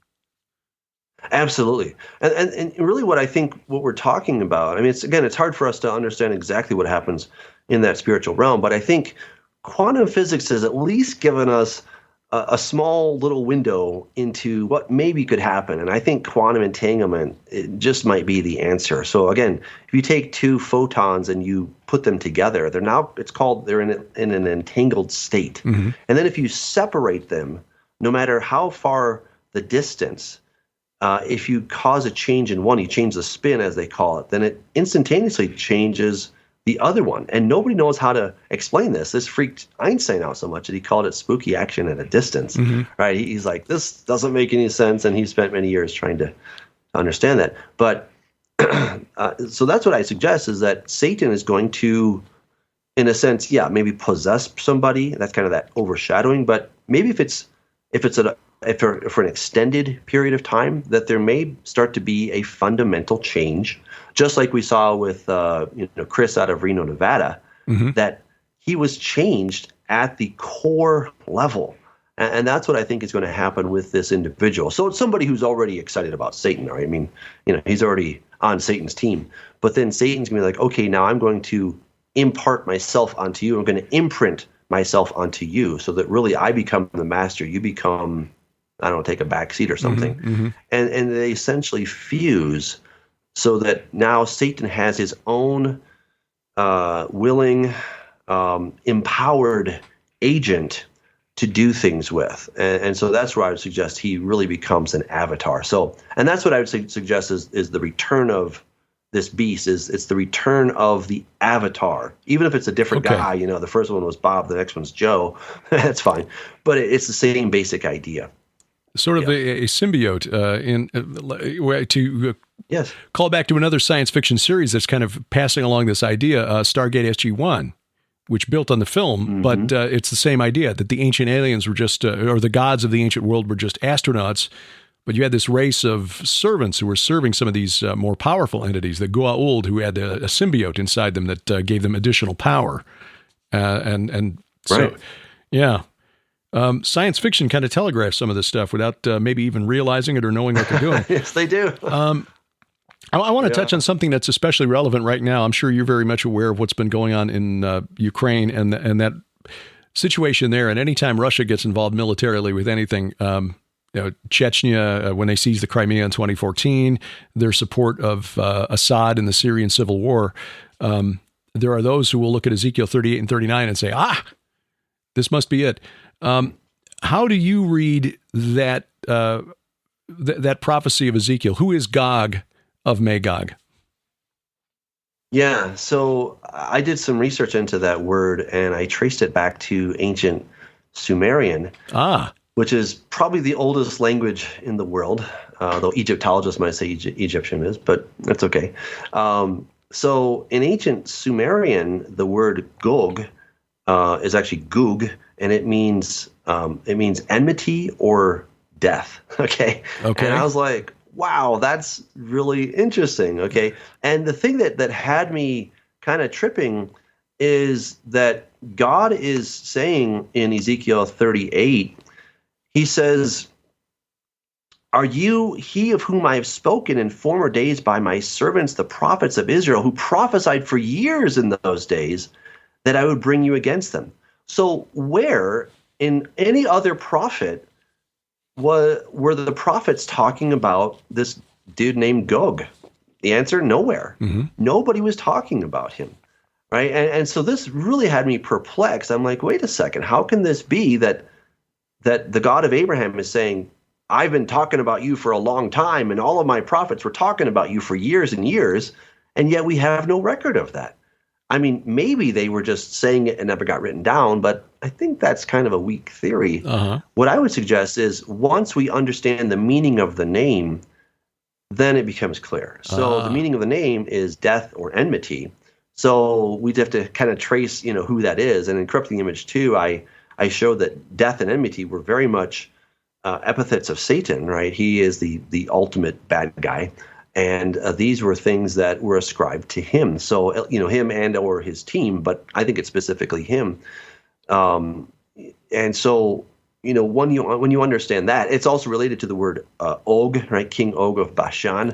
Absolutely. And really what we're talking about, I mean, it's hard for us to understand exactly what happens in that spiritual realm, but I think quantum physics has at least given us a small little window into what maybe could happen. And I think quantum entanglement, it just might be the answer. So again, if you take two photons and you put them together, they're in an entangled state. Mm-hmm. And then if you separate them, no matter how far the distance, if you cause a change in one, you change the spin, as they call it, then it instantaneously changes the other one. And nobody knows how to explain this. This freaked Einstein out so much that he called it spooky action at a distance. Mm-hmm. Right? He's like, this doesn't make any sense. And he spent many years trying to understand that. But so that's what I suggest, is that Satan is going to, in a sense, maybe possess somebody. That's kind of that overshadowing. But maybe if it's for an extended period of time, that there may start to be a fundamental change, just like we saw with Chris out of Reno, Nevada, mm-hmm. that he was changed at the core level. And that's what I think is going to happen with this individual. So it's somebody who's already excited about Satan, right? I mean, he's already on Satan's team. But then Satan's going to be like, okay, now I'm going to impart myself onto you. I'm going to imprint myself onto you so that really I become the master. You become, I don't know, take a back seat or something. Mm-hmm. And they essentially fuse so that now Satan has his own willing, empowered agent to do things with. And so that's where I would suggest he really becomes an avatar. So, and that's what I would suggest is the return of this beast. It's the return of the avatar, even if it's a different guy. The first one was Bob, the next one's Joe. That's fine, but it's the same basic idea. Sort of a symbiote to yes. Call back to another science fiction series that's kind of passing along this idea, Stargate SG-1, which built on the film, but it's the same idea that the ancient aliens were just, or the gods of the ancient world were just astronauts, but you had this race of servants who were serving some of these more powerful entities, the Goa'uld, who had a symbiote inside them that gave them additional power. And so, right. Yeah. Science fiction kind of telegraphs some of this stuff without maybe even realizing it or knowing what they're doing. Yes, they do. I want to touch on something that's especially relevant right now. I'm sure you're very much aware of what's been going on in Ukraine and that situation there. And anytime Russia gets involved militarily with anything, Chechnya, when they seized the Crimea in 2014, their support of Assad in the Syrian civil war, there are those who will look at Ezekiel 38 and 39 and say, this must be it. How do you read that that prophecy of Ezekiel? Who is Gog of Magog? Yeah, so I did some research into that word, and I traced it back to ancient Sumerian, which is probably the oldest language in the world, though Egyptologists might say Egyptian is, but that's okay. So in ancient Sumerian, the word Gog is actually Gug, and it means enmity or death. Okay. And I was like, wow, that's really interesting. Okay. And the thing that had me kind of tripping is that God is saying in Ezekiel 38, he says, "Are you he of whom I have spoken in former days by my servants, the prophets of Israel, who prophesied for years in those days that I would bring you against them?" So where in any other prophet were the prophets talking about this dude named Gog? The answer, nowhere. Nobody was talking about him, right? And so this really had me perplexed. I'm like, wait a second, how can this be that the God of Abraham is saying, I've been talking about you for a long time, and all of my prophets were talking about you for years and years, and yet we have no record of that? I mean, maybe they were just saying it and never got written down, but I think that's kind of a weak theory. What I would suggest is once we understand the meaning of the name, then it becomes clear. So the meaning of the name is death or enmity. So we'd have to kind of trace, who that is. And in Corrupting Image 2, I showed that death and enmity were very much epithets of Satan, right? He is the ultimate bad guy. And these were things that were ascribed to him. So, him and or his team, but I think it's specifically him. And so, when you understand that, it's also related to the word Og, right? King Og of Bashan.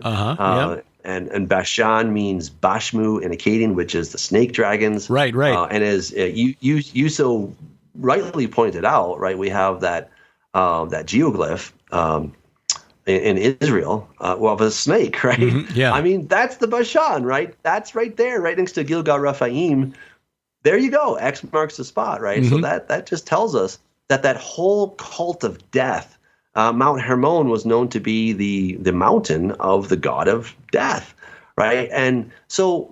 And Bashan means Bashmu in Akkadian, which is the snake dragons. Right. And as you so rightly pointed out, right, we have that geoglyph in Israel, of a snake, right? I mean, that's the Bashan, right? That's right there, right next to Gilgal Rephaim. There you go. X marks the spot, right? So that just tells us that whole cult of death, Mount Hermon was known to be the mountain of the god of death, right? And so,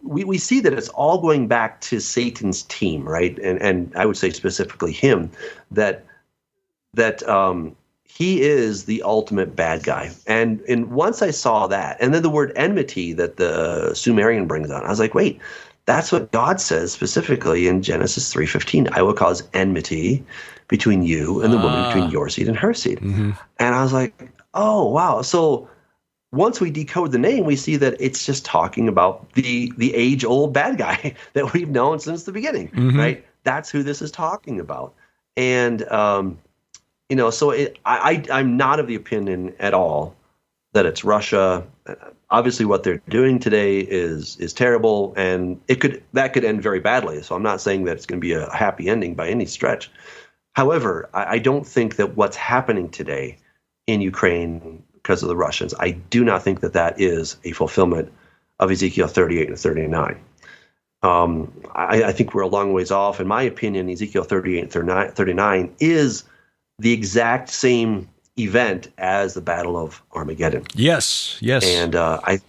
we see that it's all going back to Satan's team, right? And I would say specifically him, that he is the ultimate bad guy. And once I saw that, and then the word enmity that the Sumerian brings on, I was like, wait, that's what God says specifically in Genesis 3:15. I will cause enmity between you and the woman, between your seed and her seed. And I was like, oh, wow. So once we decode the name, we see that it's just talking about the age-old bad guy that we've known since the beginning, right? That's who this is talking about. And, so I'm not of the opinion at all that it's Russia. Obviously, what they're doing today is terrible, and that could end very badly. So I'm not saying that it's going to be a happy ending by any stretch. However, I don't think that what's happening today in Ukraine because of the Russians, I do not think that is a fulfillment of Ezekiel 38 and 39. I think we're a long ways off. In my opinion, Ezekiel 38 and 39 is the exact same event as the Battle of Armageddon. Yes. And I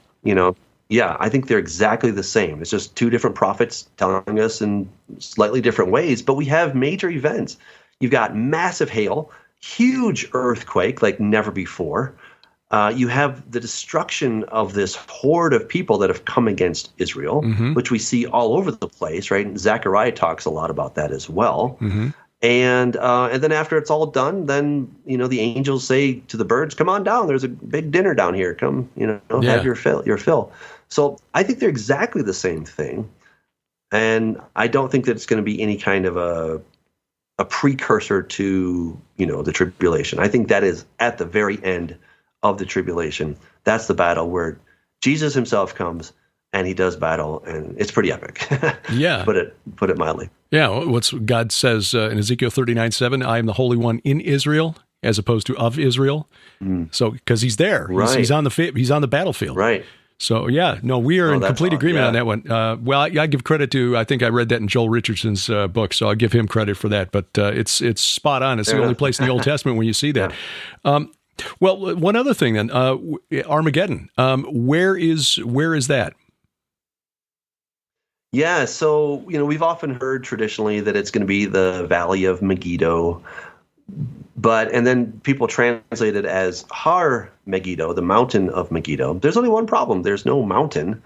think they're exactly the same. It's just two different prophets telling us in slightly different ways, but we have major events. You've got massive hail, huge earthquake like never before. You have the destruction of this horde of people that have come against Israel, which we see all over the place, right? And Zechariah talks a lot about that as well. And then after it's all done, then the angels say to the birds, "Come on down. There's a big dinner down here. Come, have your fill." So I think they're exactly the same thing, and I don't think that it's going to be any kind of a precursor to the tribulation. I think that is at the very end of the tribulation. That's the battle where Jesus himself comes and he does battle, and it's pretty epic. Yeah. Put it mildly. Yeah. What's God says in Ezekiel 39:7, "I am the Holy One in Israel," as opposed to of Israel. So, because he's there, right. he's on the battlefield. Right. So, yeah, no, we are in complete agreement on that one. Well, I give credit to, I think I read that in Joel Richardson's book, so I'll give him credit for that. But it's spot on. It's the only place in the Old Testament when you see that. Yeah. Well, one other thing then, Armageddon. Where is that? Yeah, so we've often heard traditionally that it's going to be the Valley of Megiddo, and then people translate it as Har Megiddo, the mountain of Megiddo. There's only one problem: there's no mountain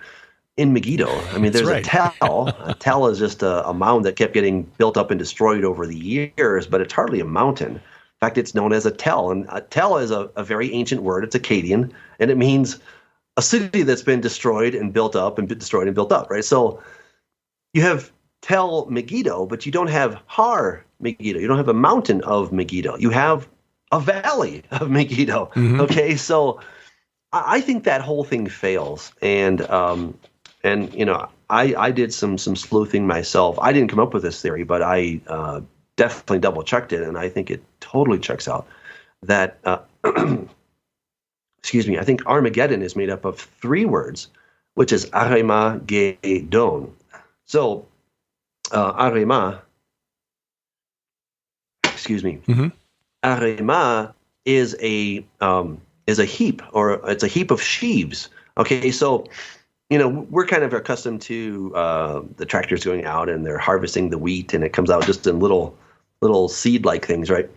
in Megiddo. I mean, there's a tell. A tell is just a mound that kept getting built up and destroyed over the years, but it's hardly a mountain. In fact, it's known as a tell, and a tell is a very ancient word. It's Akkadian, and it means a city that's been destroyed and built up and destroyed and built up, right? So you have Tel Megiddo, but you don't have Har Megiddo. You don't have a mountain of Megiddo. You have a valley of Megiddo. Okay, so I think that whole thing fails, and I did some sleuthing myself. I didn't come up with this theory, but I definitely double checked it, and I think it totally checks out. That excuse me, I think Armageddon is made up of three words, which is Armageddon. So Arema, excuse me, Arema is a heap, or it's a heap of sheaves. Okay, so we're kind of accustomed to the tractors going out and they're harvesting the wheat, and it comes out just in little seed-like things, right?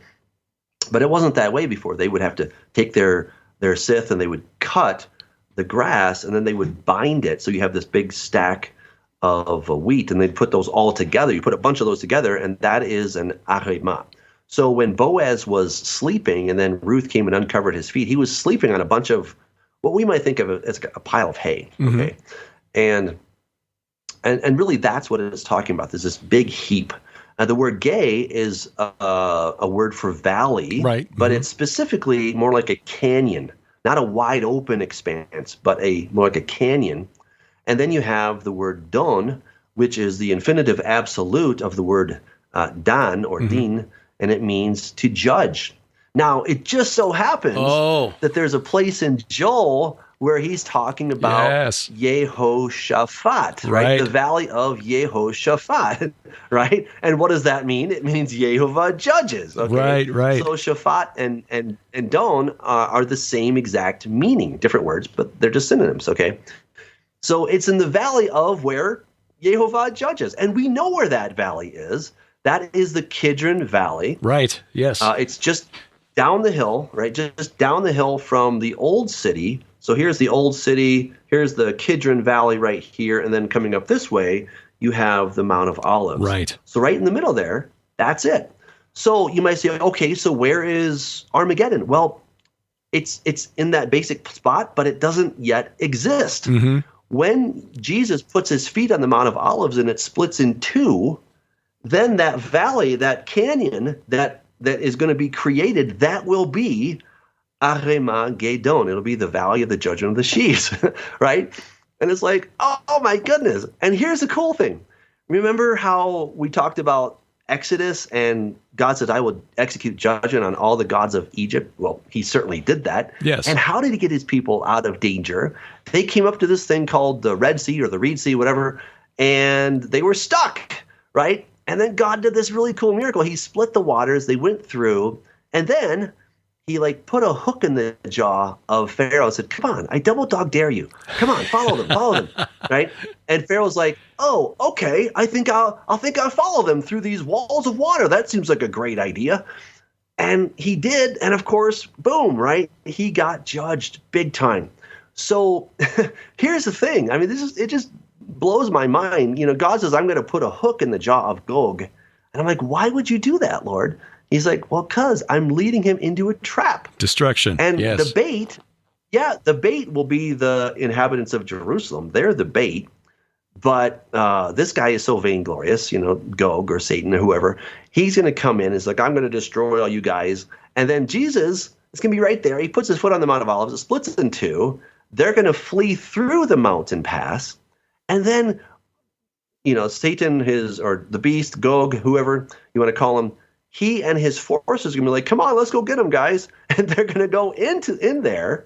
But it wasn't that way before. They would have to take their scythe and they would cut the grass, and then they would bind it. So you have this big stack of wheat, and they'd put those all together. You put a bunch of those together, and that is an arema. So when Boaz was sleeping, and then Ruth came and uncovered his feet, he was sleeping on a bunch of what we might think of as a pile of hay. Okay, and really that's what it is talking about. There's this big heap. The word "gay" is a word for valley, right? But it's specifically more like a canyon, not a wide open expanse, but more like a canyon. And then you have the word "don," which is the infinitive absolute of the word "dan" or "din," and it means to judge. Now, it just so happens that there's a place in Joel where he's talking about Yehoshaphat, right? The valley of Yehoshaphat, right? And what does that mean? It means Yehovah judges. Okay? Right. So Shaphat and Don are the same exact meaning, different words, but they're just synonyms, okay? So it's in the valley of where Yehovah judges. And we know where that valley is. That is the Kidron Valley. Right, yes. It's just down the hill, right? Just down the hill from the old city. So here's the old city. Here's the Kidron Valley right here. And then coming up this way, you have the Mount of Olives. Right. So right in the middle there, that's it. So you might say, okay, so where is Armageddon? Well, it's in that basic spot, but it doesn't yet exist. When Jesus puts his feet on the Mount of Olives and it splits in two, then that valley, that canyon that is going to be created, that will be Armageddon. It'll be the valley of the judgment of the sheaves, right? And it's like, oh my goodness. And here's the cool thing. Remember how we talked about Exodus and God said, I will execute judgment on all the gods of Egypt? Well, he certainly did that. Yes. And how did he get his people out of danger? They came up to this thing called the Red Sea or the Reed Sea, whatever, and they were stuck, right? And then God did this really cool miracle. He split the waters, they went through, and then he put a hook in the jaw of Pharaoh and said, come on, I double dog dare you. Come on, follow them, right? And Pharaoh's like, oh, okay, I think I'll follow them through these walls of water. That seems like a great idea. And he did, and of course, boom, right? He got judged big time. So here's the thing. I mean, it just blows my mind. God says, I'm going to put a hook in the jaw of Gog. And I'm like, why would you do that, Lord? He's like, well, because I'm leading him into a trap. Destruction. And yes. the bait will be the inhabitants of Jerusalem. They're the bait. But this guy is so vainglorious, Gog or Satan or whoever. He's going to come in. It's like, I'm going to destroy all you guys. And then Jesus is going to be right there. He puts his foot on the Mount of Olives. It splits in two. They're going to flee through the mountain pass. And then, Satan, or the beast, Gog, whoever you want to call him, he and his forces are going to be like, come on, let's go get them, guys. And they're going to go in there.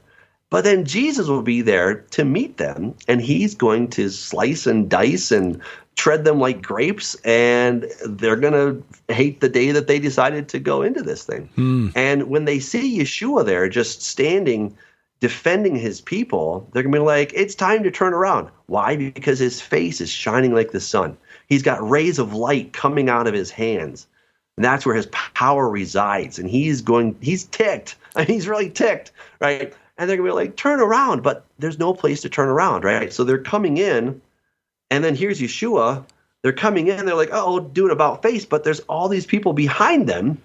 But then Jesus will be there to meet them, and he's going to slice and dice and tread them like grapes, and they're going to hate the day that they decided to go into this thing. And when they see Yeshua there just standing, defending his people, they're going to be like, it's time to turn around. Why? Because his face is shining like the sun. He's got rays of light coming out of his hands. And that's where his power resides. And he's ticked. I mean, he's really ticked, right? And they're going to be like, turn around. But there's no place to turn around, right? So they're coming in. And then here's Yeshua. They're coming in. They're like, oh, do an about face. But there's all these people behind them.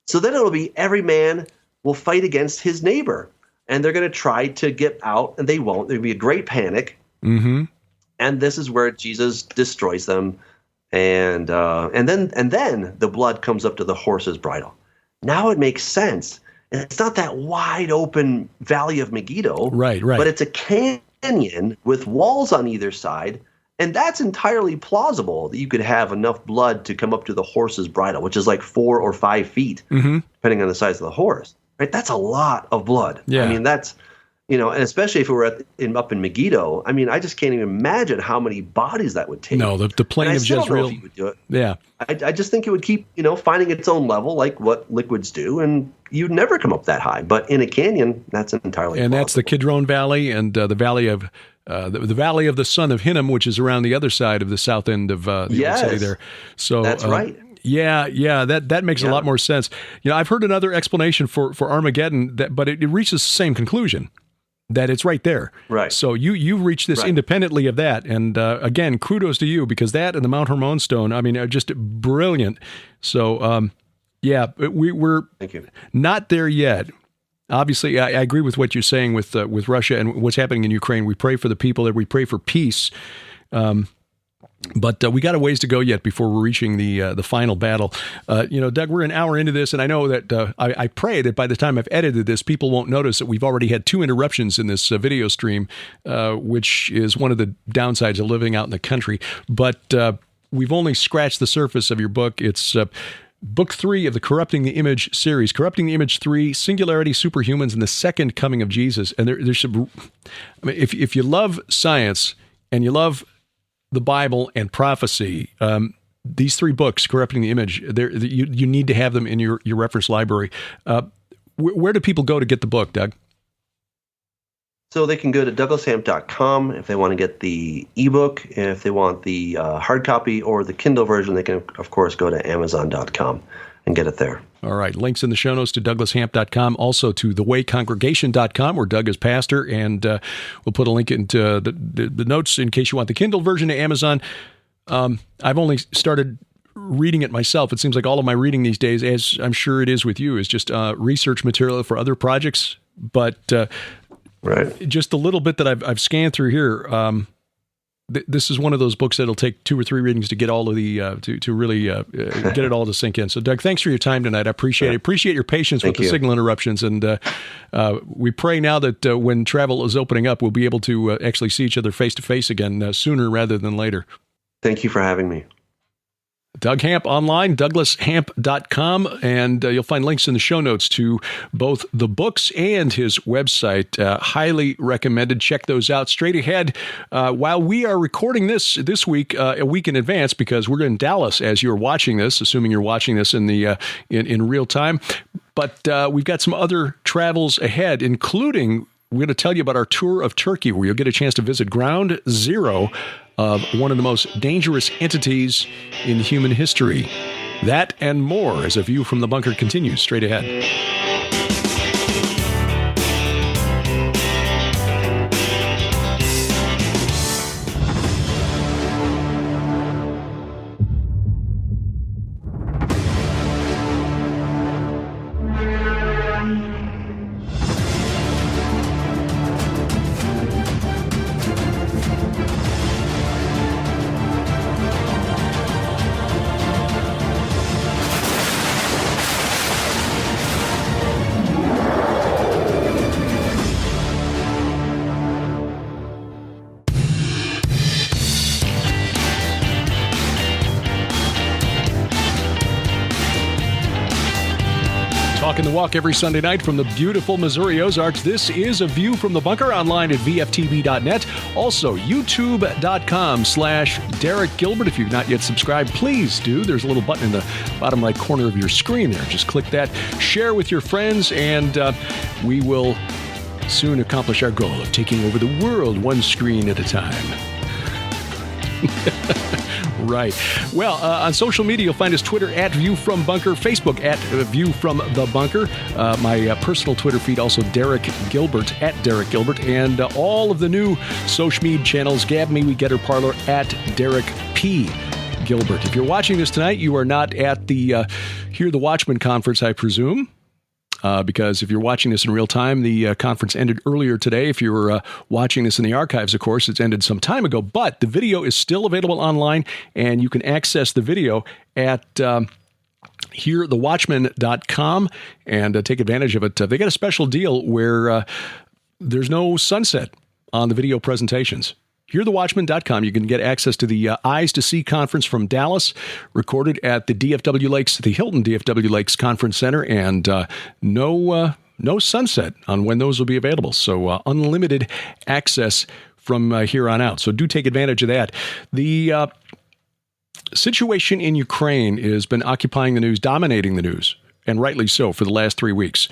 So then it'll be every man will fight against his neighbor. And they're going to try to get out. And they won't. There'll be a great panic. Mm-hmm. And this is where Jesus destroys them. And then the blood comes up to the horse's bridle. Now it makes sense. And it's not that wide open valley of Megiddo, right? But it's a canyon with walls on either side, and that's entirely plausible that you could have enough blood to come up to the horse's bridle, which is like 4 or 5 feet, depending on the size of the horse. Right? That's a lot of blood. Yeah. I mean, that's and especially if we were up in Megiddo, I mean, I just can't even imagine how many bodies that would take. No, the plain of Jezreel. I don't know if he would do it. Yeah. I just think it would keep, finding its own level like what liquids do, and you'd never come up that high. But in a canyon, that's entirely And plausible. that's the Kidron Valley and the valley of the valley of the son of Hinnom, which is around the other side of the south end of the old city there. So that's right. Yeah, that makes a lot more sense. I've heard another explanation for Armageddon, but it reaches the same conclusion. That it's right there. Right. So you reached this independent of that. And again, kudos to you, because that and the Mount Hermon stone, I mean, are just brilliant. So, we're Thank you. Not there yet. Obviously, I agree with what you're saying with Russia and what's happening in Ukraine. We pray for the people there. We pray for peace. But we got a ways to go yet before we're reaching the final battle. Doug, we're an hour into this, and I know that I pray that by the time I've edited this, people won't notice that we've already had 2 interruptions in this video stream, which is one of the downsides of living out in the country. But we've only scratched the surface of your book. It's Book 3 of the Corrupting the Image series, Corrupting the Image 3, Singularity, Superhumans, and the Second Coming of Jesus. And there's some, if you love science and you love the Bible and prophecy, these 3 books, Corrupting the Image, you need to have them in your reference library. Where do people go to get the book, Doug? So they can go to douglashamp.com if they want to get the ebook. If they want the hard copy or the Kindle version, they can, of course, go to amazon.com and get it there. All right. Links in the show notes to douglashamp.com, also to thewaycongregation.com, where Doug is pastor, and we'll put a link into the notes in case you want the Kindle version to Amazon. I've only started reading it myself. It seems like all of my reading these days, as I'm sure it is with you, is just research material for other projects. But just a little bit that I've scanned through here, this is one of those books that'll take 2 or 3 readings to get all of the to really get it all to sink in. So, Doug, thanks for your time tonight. I appreciate it. Appreciate your patience with the signal interruptions, and we pray now that when travel is opening up, we'll be able to actually see each other face to face again sooner rather than later. Thank you for having me. Doug Hamp online, douglashamp.com, and you'll find links in the show notes to both the books and his website. Highly recommended. Check those out. Straight ahead, while we are recording this week, a week in advance, because we're in Dallas as you're watching this, assuming you're watching this in the in real time. But we've got some other travels ahead, including we're going to tell you about our tour of Turkey, where you'll get a chance to visit Ground Zero of one of the most dangerous entities in human history. That and more as A View from the Bunker continues straight ahead. Walking the walk every Sunday night from the beautiful Missouri Ozarks. This is A View from the Bunker, online at VFTB.net. Also, YouTube.com/Derek Gilbert. If you've not yet subscribed, please do. There's a little button in the bottom right corner of your screen there. Just click that, share with your friends, and we will soon accomplish our goal of taking over the world one screen at a time. Right. Well, on social media, you'll find us Twitter at View From Bunker, Facebook at View From the Bunker, my personal Twitter feed, also Derek Gilbert, at Derek Gilbert, and all of the new social media channels, Gab, MeWe, Getter, Parlor, at Derek P. Gilbert. If you're watching this tonight, you are not at the Hear the Watchman conference, I presume. Because if you're watching this in real time, the conference ended earlier today. If you're watching this in the archives, of course, it's ended some time ago. But the video is still available online, and you can access the video at hearthewatchman.com and take advantage of it. They got a special deal where there's no sunset on the video presentations. HearTheWatchman.com. You can get access to the Eyes to See conference from Dallas, recorded at the DFW Lakes, the Hilton DFW Lakes Conference Center, and no sunset on when those will be available. So unlimited access from here on out. So do take advantage of that. The situation in Ukraine has been occupying the news, dominating the news, and rightly so, for the last 3 weeks.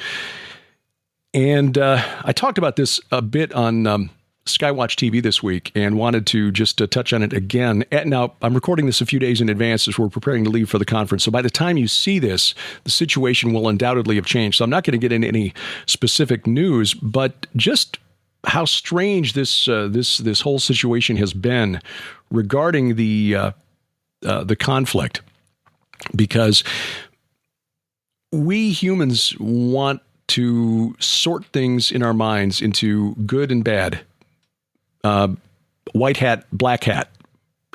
And I talked about this a bit on Skywatch TV this week and wanted to just touch on it again. Now, I'm recording this a few days in advance as we're preparing to leave for the conference. So by the time you see this, the situation will undoubtedly have changed. So I'm not going to get into any specific news, but just how strange this whole situation has been regarding the conflict. Because we humans want to sort things in our minds into good and bad, white hat, black hat,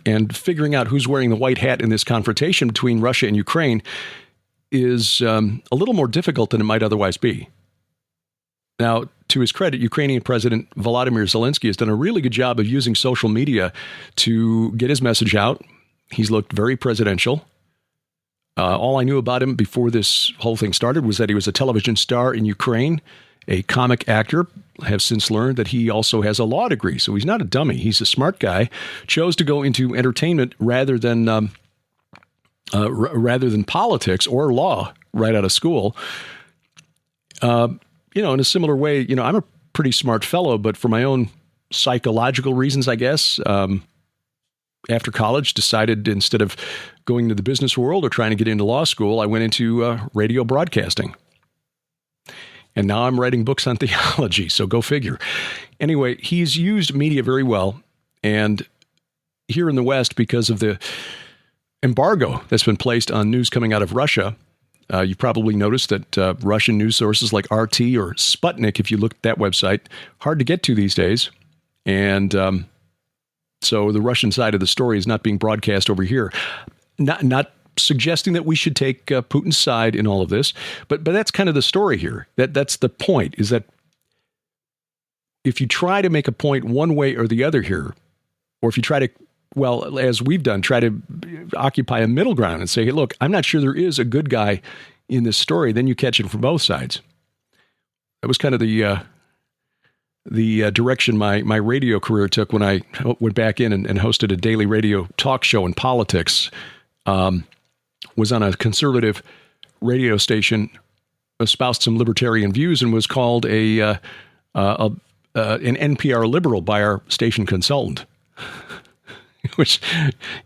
and figuring out who's wearing the white hat in this confrontation between Russia and Ukraine is a little more difficult than it might otherwise be. Now, to his credit, Ukrainian President Volodymyr Zelensky has done a really good job of using social media to get his message out. He's looked very presidential. All I knew about him before this whole thing started was that he was a television star in Ukraine, a comic actor. I have since learned that he also has a law degree, so he's not a dummy. He's a smart guy. Chose to go into entertainment rather than politics or law right out of school. In a similar way, I'm a pretty smart fellow, but for my own psychological reasons, I guess, after college, decided instead of going to the business world or trying to get into law school, I went into radio broadcasting. And now I'm writing books on theology, so go figure. Anyway, he's used media very well. And here in the West, because of the embargo that's been placed on news coming out of Russia, you probably noticed that Russian news sources like RT or Sputnik, if you look at that website, hard to get to these days. And so the Russian side of the story is not being broadcast over here. Not suggesting that we should take Putin's side in all of this, but that's kind of the story here. That's the point, is that if you try to make a point one way or the other here, or if you try to well, as we've done, try to occupy a middle ground and say, hey, look, I'm not sure there is a good guy in this story. Then you catch it from both sides. That was kind of the direction my radio career took when I went back in and hosted a daily radio talk show in politics. Was on a conservative radio station, espoused some libertarian views, and was called an NPR liberal by our station consultant. Which,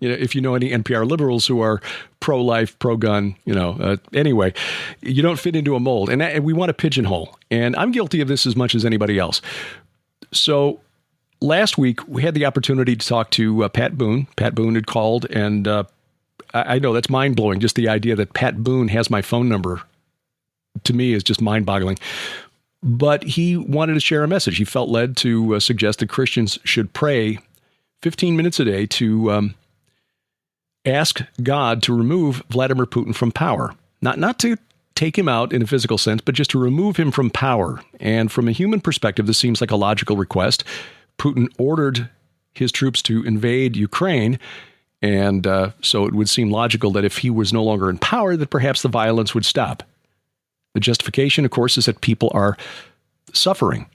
if you know any NPR liberals who are pro-life, pro-gun, anyway, you don't fit into a mold. And we want to pigeonhole. And I'm guilty of this as much as anybody else. So last week, we had the opportunity to talk to Pat Boone. Pat Boone had called, and I know that's mind-blowing. Just the idea that Pat Boone has my phone number, to me, is just mind-boggling. But he wanted to share a message. He felt led to suggest that Christians should pray 15 minutes a day to ask God to remove Vladimir Putin from power. Not to take him out in a physical sense, but just to remove him from power. And from a human perspective, this seems like a logical request. Putin ordered his troops to invade Ukraine, and so it would seem logical that if he was no longer in power, that perhaps the violence would stop. The justification, of course, is that people are suffering.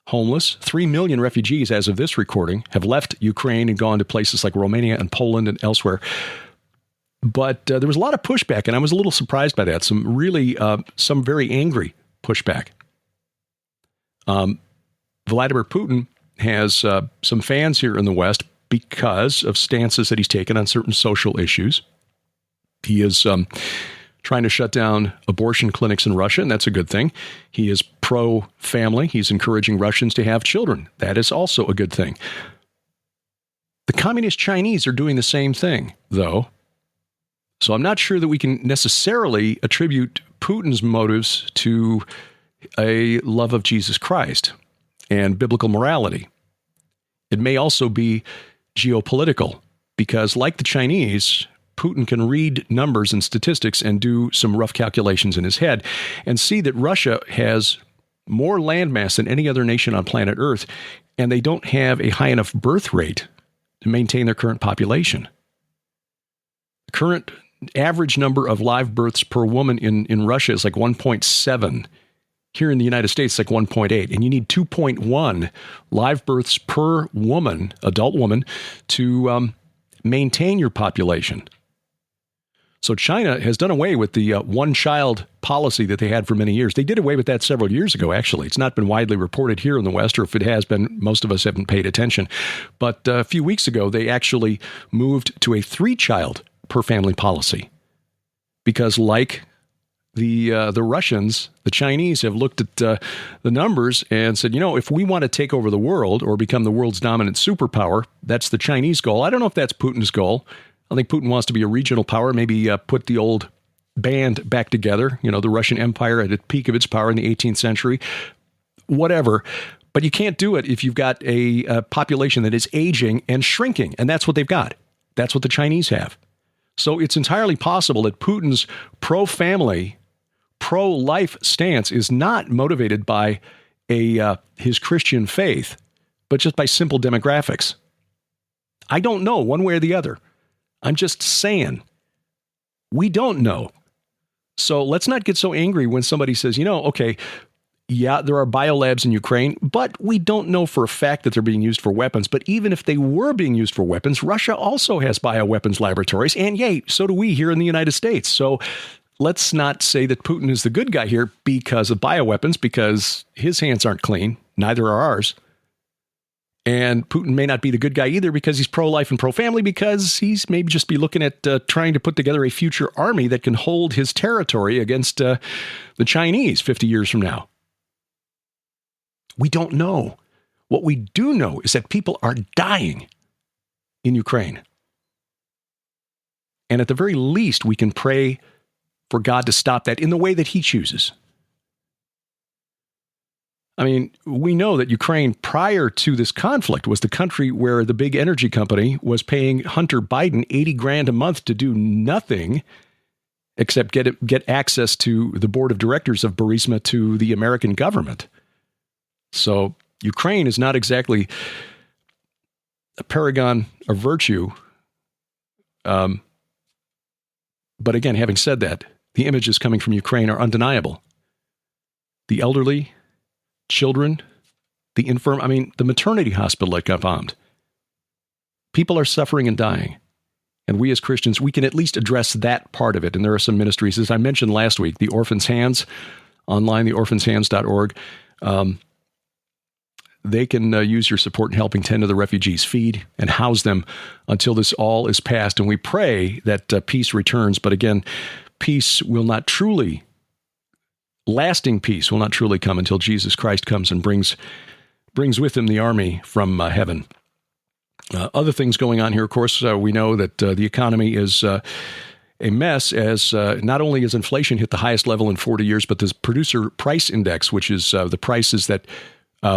Homeless. 3 million refugees, as of this recording, have left Ukraine and gone to places like Romania and Poland and elsewhere. But there was a lot of pushback, and I was a little surprised by that. Some very angry pushback. Vladimir Putin has some fans here in the West because of stances that he's taken on certain social issues. He is trying to shut down abortion clinics in Russia, and that's a good thing. He is pro-family. He's encouraging Russians to have children. That is also a good thing. The communist Chinese are doing the same thing, though. So I'm not sure that we can necessarily attribute Putin's motives to a love of Jesus Christ and biblical morality. It may also be geopolitical, because like the Chinese, Putin can read numbers and statistics and do some rough calculations in his head and see that Russia has more landmass than any other nation on planet Earth, and they don't have a high enough birth rate to maintain their current population. The current average number of live births per woman in Russia is like 1.7. Here in the United States, it's like 1.8. And you need 2.1 live births per woman, adult woman, to maintain your population. So China has done away with the one-child policy that they had for many years. They did away with that several years ago, actually. It's not been widely reported here in the West, or if it has been, most of us haven't paid attention. But a few weeks ago, they actually moved to a 3-child per family policy. Because like the Russians, the Chinese have looked at the numbers and said, if we want to take over the world or become the world's dominant superpower, that's the Chinese goal. I don't know if that's Putin's goal. I think Putin wants to be a regional power, maybe put the old band back together, the Russian Empire at the peak of its power in the 18th century, whatever. But you can't do it if you've got a population that is aging and shrinking, and that's what they've got. That's what the Chinese have. So it's entirely possible that Putin's pro-family, pro-life stance is not motivated by his Christian faith, but just by simple demographics. I don't know one way or the other. I'm just saying, we don't know. So let's not get so angry when somebody says, okay, yeah, there are biolabs in Ukraine, but we don't know for a fact that they're being used for weapons. But even if they were being used for weapons, Russia also has bioweapons laboratories. And yay, so do we here in the United States. So let's not say that Putin is the good guy here because of bioweapons, because his hands aren't clean. Neither are ours. And Putin may not be the good guy either because he's pro-life and pro-family, because he's maybe just be looking at trying to put together a future army that can hold his territory against the Chinese 50 years from now. We don't know. What we do know is that people are dying in Ukraine. And at the very least, we can pray for God to stop that in the way that he chooses. I mean, we know that Ukraine, prior to this conflict, was the country where the big energy company was paying Hunter Biden $80,000 a month to do nothing except get access to the board of directors of Burisma to the American government. So Ukraine is not exactly a paragon of virtue. But again, having said that, the images coming from Ukraine are undeniable. The elderly, children, the infirm, the maternity hospital that got bombed. People are suffering and dying. And we as Christians, we can at least address that part of it. And there are some ministries, as I mentioned last week, the Orphans' Hands, online, theorphanshands.org. They can use your support in helping tend to the refugees, feed and house them until this all is past. And we pray that peace returns. But again, peace will not truly, lasting peace will not truly come until Jesus Christ comes and brings with him the army from heaven. Other things going on here, of course, we know that the economy is a mess as not only has inflation hit the highest level in 40 years, but the producer price index, which is the prices that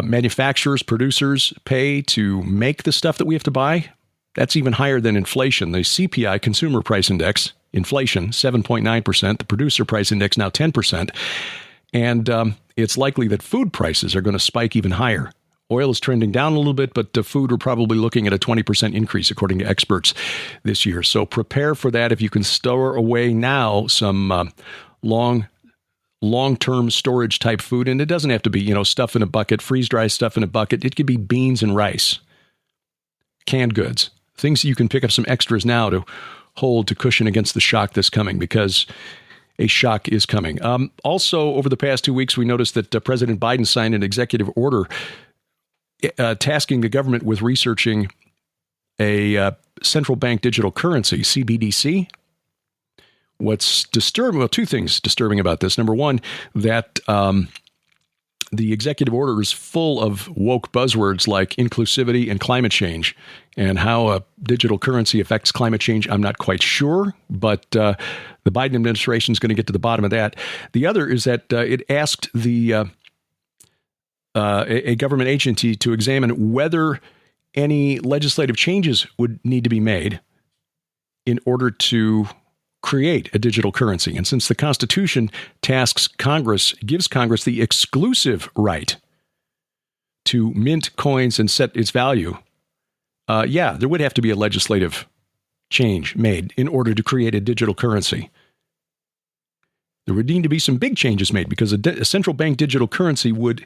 manufacturers, producers pay to make the stuff that we have to buy, that's even higher than inflation. The CPI, Consumer Price Index, inflation, 7.9%. The producer price index now 10%. And it's likely that food prices are going to spike even higher. Oil is trending down a little bit, but food, we're probably looking at a 20% increase, according to experts this year. So prepare for that. If you can store away now some long-term storage type food, and it doesn't have to be, stuff in a bucket, freeze-dry stuff in a bucket. It could be beans and rice, canned goods, things that you can pick up some extras now to hold to cushion against the shock that's coming, because a shock is coming. Also, over the past 2 weeks, we noticed that President Biden signed an executive order tasking the government with researching a central bank digital currency, CBDC. What's disturbing? Well, two things disturbing about this. Number one, that the executive order is full of woke buzzwords like inclusivity and climate change. And how a digital currency affects climate change, I'm not quite sure, but the Biden administration is going to get to the bottom of that. The other is that it asked a government agency to examine whether any legislative changes would need to be made in order to create a digital currency. And since the Constitution gives Congress the exclusive right to mint coins and set its value, there would have to be a legislative change made in order to create a digital currency. There would need to be some big changes made, because a central bank digital currency would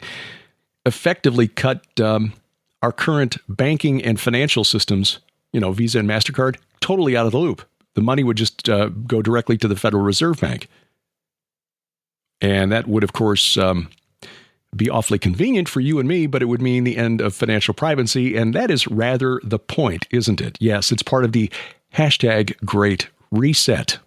effectively cut our current banking and financial systems, Visa and MasterCard, totally out of the loop. The money would just go directly to the Federal Reserve Bank. And that would, of course, be awfully convenient for you and me, but it would mean the end of financial privacy. And that is rather the point, isn't it? Yes, it's part of the #Great Reset.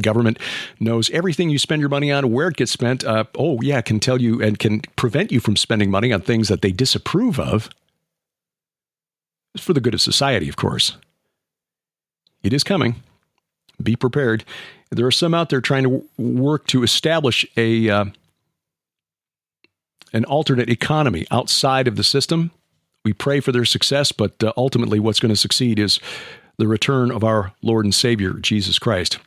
Government knows everything you spend your money on, where it gets spent. Can tell you and can prevent you from spending money on things that they disapprove of. It's for the good of society, of course. It is coming. Be prepared. There are some out there trying to work to establish an alternate economy outside of the system. We pray for their success, but ultimately what's going to succeed is the return of our Lord and Savior, Jesus Christ.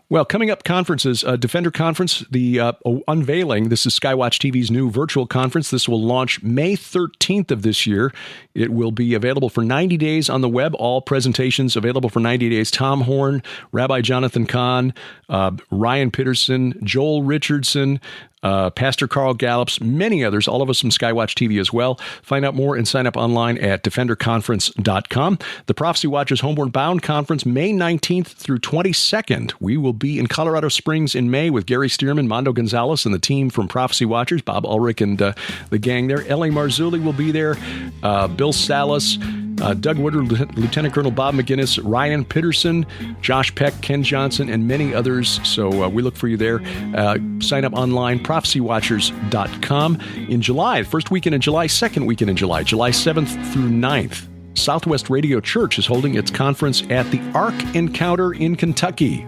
Well, coming up, conferences, Defender Conference, the unveiling. This is Skywatch TV's new virtual conference. This will launch May 13th of this year. It will be available for 90 days on the web. All presentations available for 90 days. Tom Horn, Rabbi Jonathan Kahn, Ryan Peterson, Joel Richardson, Pastor Carl Gallups, many others, all of us from Skywatch TV as well. Find out more and sign up online at defenderconference.com. The Prophecy Watchers Homeward Bound Conference, May 19th through 22nd. We will be in Colorado Springs in May with Gary Stearman, Mondo Gonzalez, and the team from Prophecy Watchers, Bob Ulrich and the gang there. L.A. Marzulli will be there, Bill Salas, Doug Woodard, Lieutenant Colonel Bob McGinnis, Ryan Peterson, Josh Peck, Ken Johnson, and many others. So we look for you there. Sign up online, prophecywatchers.com. In July, first weekend in July, second weekend in July, July 7th through 9th, Southwest Radio Church is holding its conference at the Ark Encounter in Kentucky.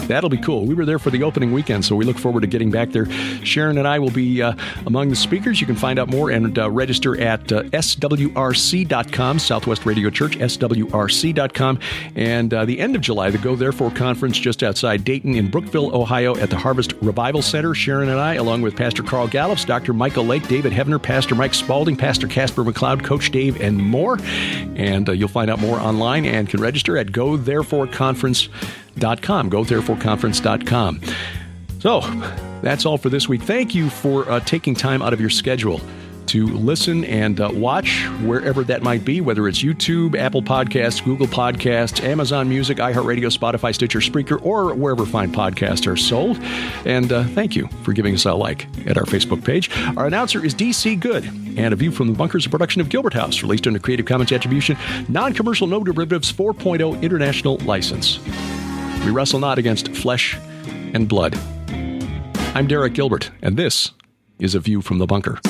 That'll be cool. We were there for the opening weekend, so we look forward to getting back there. Sharon and I will be among the speakers. You can find out more and register at swrc.com, Southwest Radio Church, swrc.com. And the end of July, the Go Therefore Conference just outside Dayton in Brookville, Ohio at the Harvest Revival Center. Sharon and I, along with Pastor Carl Gallups, Dr. Michael Lake, David Hevner, Pastor Mike Spalding, Pastor Casper McLeod, Coach Dave, and more. And you'll find out more online and can register at GoThereforeConference.com, GoThereforeConference.com. So that's all for this week. Thank you for taking time out of your schedule to listen and watch wherever that might be, whether it's YouTube, Apple Podcasts, Google Podcasts, Amazon Music, iHeartRadio, Spotify, Stitcher, Spreaker, or wherever fine podcasts are sold. And thank you for giving us a like at our Facebook page. Our announcer is DC Good, and A View from the Bunker is a production of Gilbert House, released under Creative Commons Attribution, Non-Commercial No Derivatives 4.0 International License. We wrestle not against flesh and blood. I'm Derek Gilbert, and this is A View from the Bunker.